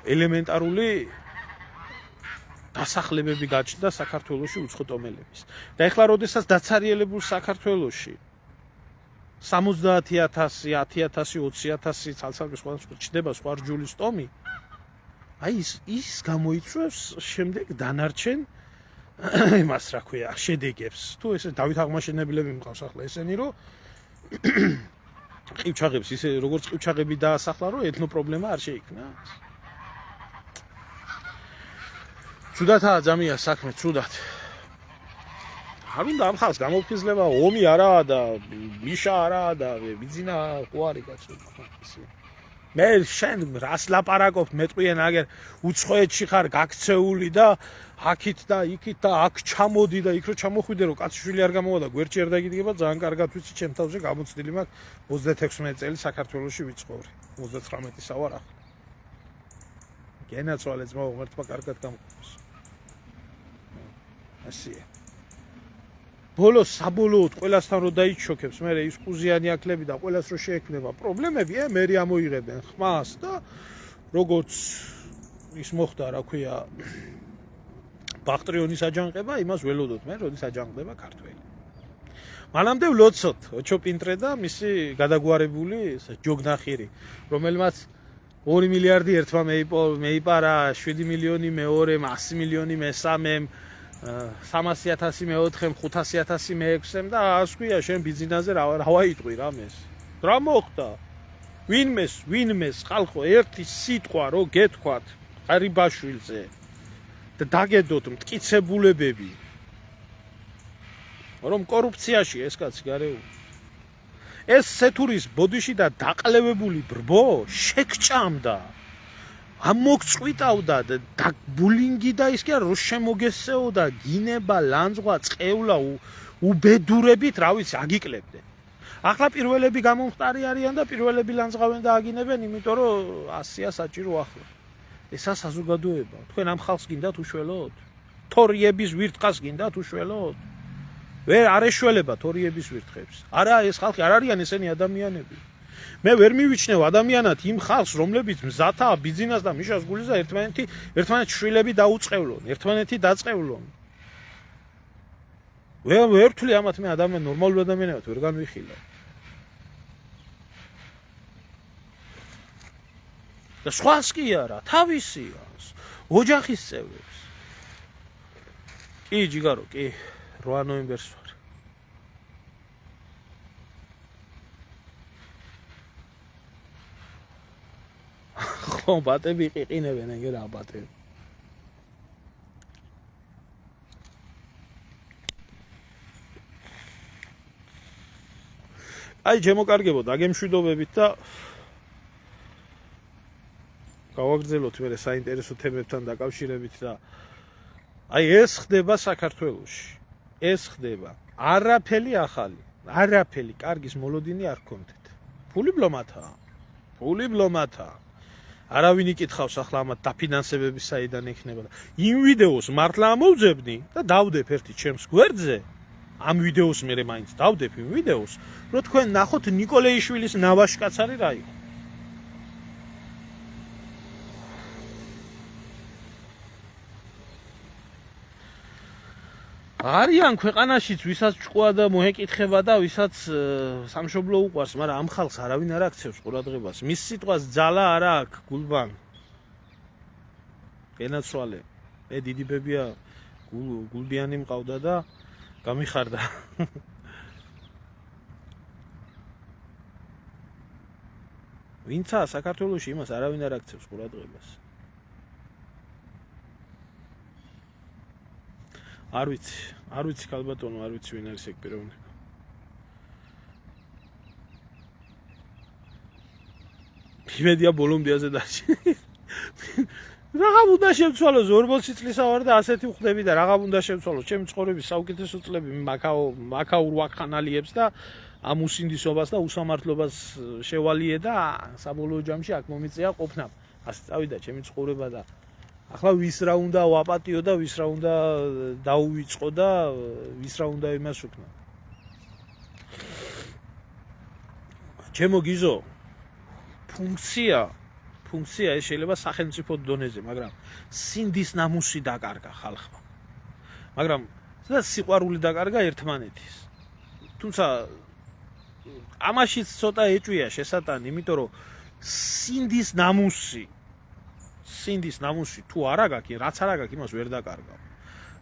ელემენტარული დასახლებები გაჩნდა საქართველოში უცხოტომელების. და ეხლა როდესაც დაცარიელებულ საქართველოში 70,000, 10,000, 20,000 ცალ-ცალკე სხვადასხვა ჩდება სხვა რჯულის ტომი, აი ის გამოიწვევს შემდეგ დანარჩენ იმას რა ქვია, შედეგებს. თუ ესე დავით აღმაშენებლები მყავს ახლა ესენი, რომ ყივჩაღებს ისე როგორც ყივჩაღები დაასახლა, რომ ეთნო პრობლემა არ შეიქმნა. ცუდათაა ძამია საქმე, ცუდათ. არ უნდა ამ ხალხს გამოფხიზლება, ომი არაა და მიშა არაა და ბიძინა ხო არის კაცო. მე შენ რას ლაპარაკობ, მეტყვიან აგერ უცხოეთში ხარ გაქცეული და აქით და იქით და აქ ჩამოდი და იქ რო ჩამოხვიდე რომ კაცშვილი არ გამოვა და გვერდში არ დაგიდგება, ძალიან კარგად ვიცი, ჩემ თავზე გამოცდილი მაქვს 36 წელი საქართველოში ვიცხოვრე. 39-ისა ვარ ახლა. გენაცვალე ძმა ღმერთმა კარგად გამყოფს. ასია. ბოლოს საბოლოოდ ყველასთან რო დაიჩოქებს, მე ის ყუზიანი აკლები და ყველას რო შეექმნება პრობლემები, მე ამოიღებენ ხმას და როგორც ის მოხდა, რა ქვია, ბახტრიონის აჯანყება, იმას ველოდოთ მე, როდის აჯანყდება ქართველი. მანამდე ვლოცოთ ოჩოპინტრე და მისი გადაგვარებული ჯოგნახირი, რომელმაც 2 მილიარდი ერთმა მეიპარა, 7 მილიონი მეორემ, 100 მილიონი მესამემ, 300,000 მეოთხემ, 500,000 მეექვსემ და ასე ქვია, შენ ბიზნესზე რა ვაიტყვი რამეს. რა მოხდა? ვინმეს ხალხო ერთი სიტყვა რო გეთქვათ ყარიბაშვილზე და დაგედოთ მტკიცებულებები, რომ კორუფციაში ეს კაცი გარეული. ეს სეთურის ბოდიში და დაყლევებული ბრბო შეკჭამდა. ამოგწყვიტავდა და ბულინგი და ის კი არ რო შემოგესეოდა გინება, ლანძღვა, წყევლა უბედურებით, რა ვიცი, აგიკლებდნენ. ახლა პირველები გამომხტარი არიან და პირველები ლანძღავენ და აგინებენ, იმიტომ რომ 100-ია საჭირო ახლა. ესა საზოგადოება. თქვენ ამ ხალხს გინდათ უშველოთ? თორიების ვირთხას გინდათ უშველოთ? ვერ არ ეშველება თორიების ვირთხებს. არა, ეს ხალხი არ არიან ესენი ადამიანები. მე ვერ მივიჩნევ ადამიანად იმ ხალხს, რომლებიც მზათაა ბიზნეს და მიშას გულისა ერთმანეთ შვილები დაუწყევლონ, ერთმანეთი დაწყევლონ. ვერ ვთვლი ამათ მე ადამიან ნორმალურ ადამიანებად ვერ განვიხილავ. და სხვას კი არა, თავისიას, ოჯახის წევრებს. კი ჯიგარო, კი 8 ნოემბერს ვარ. ხო, ბატები იყიყინებენ, ეგ რა ბატები. აი, შემოკარგებო, დაგემშვიდობებით და გავაგრძელოთ მე საინტერესო თემებთან დაკავშირებით და აი ეს ხდება საქართველოში. ეს ხდება. არაფერი ახალი, არაფერი კარგის მოლოდინი არ გქონდეთ. ფული ბლომათაა. არავინ იკითხავს ახლა ამათ დაფინანსებების საიდან ექნება და იმ ვიდეოს მართლა ამოვძებნი და დავდებ ერთი ჩემს გვერდზე. ამ ვიდეოს მე მაინც დავდებ იმ ვიდეოს, რომ თქვენ ნახოთ ნიკოლეიშვილის ნავაშკაცარი რა იყო. არიან ქვეყანაშიც ვისაც ჭყვა და მოეკითხება და ვისაც სამშობლო უყვარს, მაგრამ ამ ხალხს არავინ არ აქცევს ყურადღებას. მის სიტყვას ძალა არა აქვს, გულბან. გენაცვალე. მე დიდი ბებია გულბიანი მყავდა და გამიხარდა. ვინცა საქართველოში იმას არავინ არ აქცევს ყურადღებას. არ ვიცი ქალბატონო, არ ვიცი ვინ არის ეგ პიროვნება. იმედია ბოლომდეაზე დარჩი. Რაღა უნდა შევცვალო 40 წლისა ვარ და ასეთი ვხდები და რაღა უნდა შევცვალო ჩემი ცხოვრების საუკეთესო წლები მაქაურ ვაკხანალიებს და ამ უსინდისობას და უსამართლობას შევალიე და საბოლოო ჯამში აქ მომიწია ყოფნა. ასე წავიდა ჩემი ცხოვრება და ახლა ვის რა უნდა ვაპატიო და ვის რა უნდა დაუვიწყო და ვის რა უნდა იმას ვქნა. ჩემო გიზო ფუნქცია ეს შეიძლება სახელმწიფო დონეზე, მაგრამ სინდის ნამუსი დაკარგა ხალხმა. მაგრამ სადაც სიყვარული დაკარგა ერთმანეთის. თუმცა ამაშიც ცოტა ეჭვია შესატანი, იმიტომ რომ სინდის ნამუსი თუ არ აგაკი, რაც არ აგაკი, იმას ვერ დაკარგავ.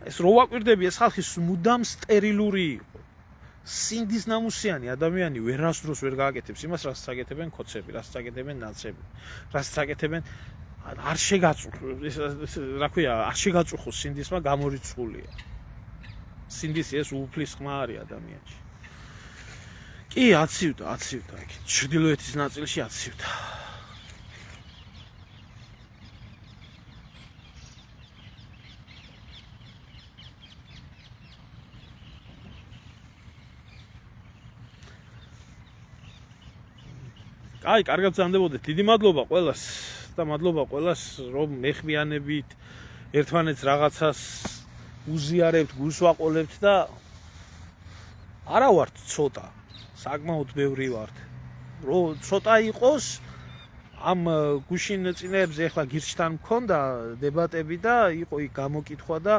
ეს რო ვაკვირდები, ეს ხალხი მუდამ სტერილური იყო. სინდის ნამუსიანი ადამიანი ვერასდროს ვერ გააკეთებს იმას, რაც წაკეთებენ ქოცები, რაც წაკეთებენ ნაცები, რაც წაკეთებენ არ შეგაწუხოს, რა ქვია, არ შეგაწუხოს სინდისმა გამორიცხულია. სინდისი ეს უფლის ხმა არის ადამიანში. კი, აცივდა, იქ ჩრდილოეთის ნაწილში აცივდა. აი, კარგად გძანდებოდეთ. დიდი მადლობა ყველას და მადლობა ყველას, რომ მეხმიანებით ერთმანეთს რაღაცას უზიარებთ, გულს ვაყოლებთ და არა ვართ ცოტა, საკმაოდ ბევრი ვართ. რომ ცოტა იყოს ამ გუშინ წინებზე ახლა გირჩთან მქონდა დებატები და იყო იქ გამოკითხვა და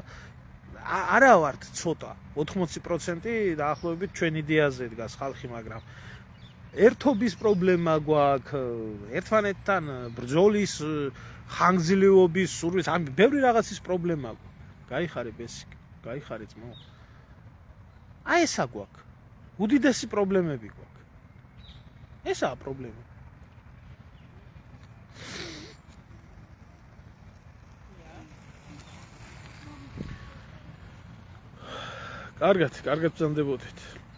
არა ვართ ცოტა, 80% დაახლოებით ჩვენ იდეაზე დგას ხალხი, მაგრამ ერთობის პრობლემა გვაქვს, ერთმანეთთან ბრძოლის, ხანგრძლივობის, სურვილის, ამ ბევრი რაღაცის პრობლემა გვაქვს. გაიხარე ბესიკ, გაიხარე ძმაო. აი ესა გვაქვს. უდიდესი პრობლემები გვაქვს. ესაა პრობლემა. კარგად ბრძანდებოდეთ.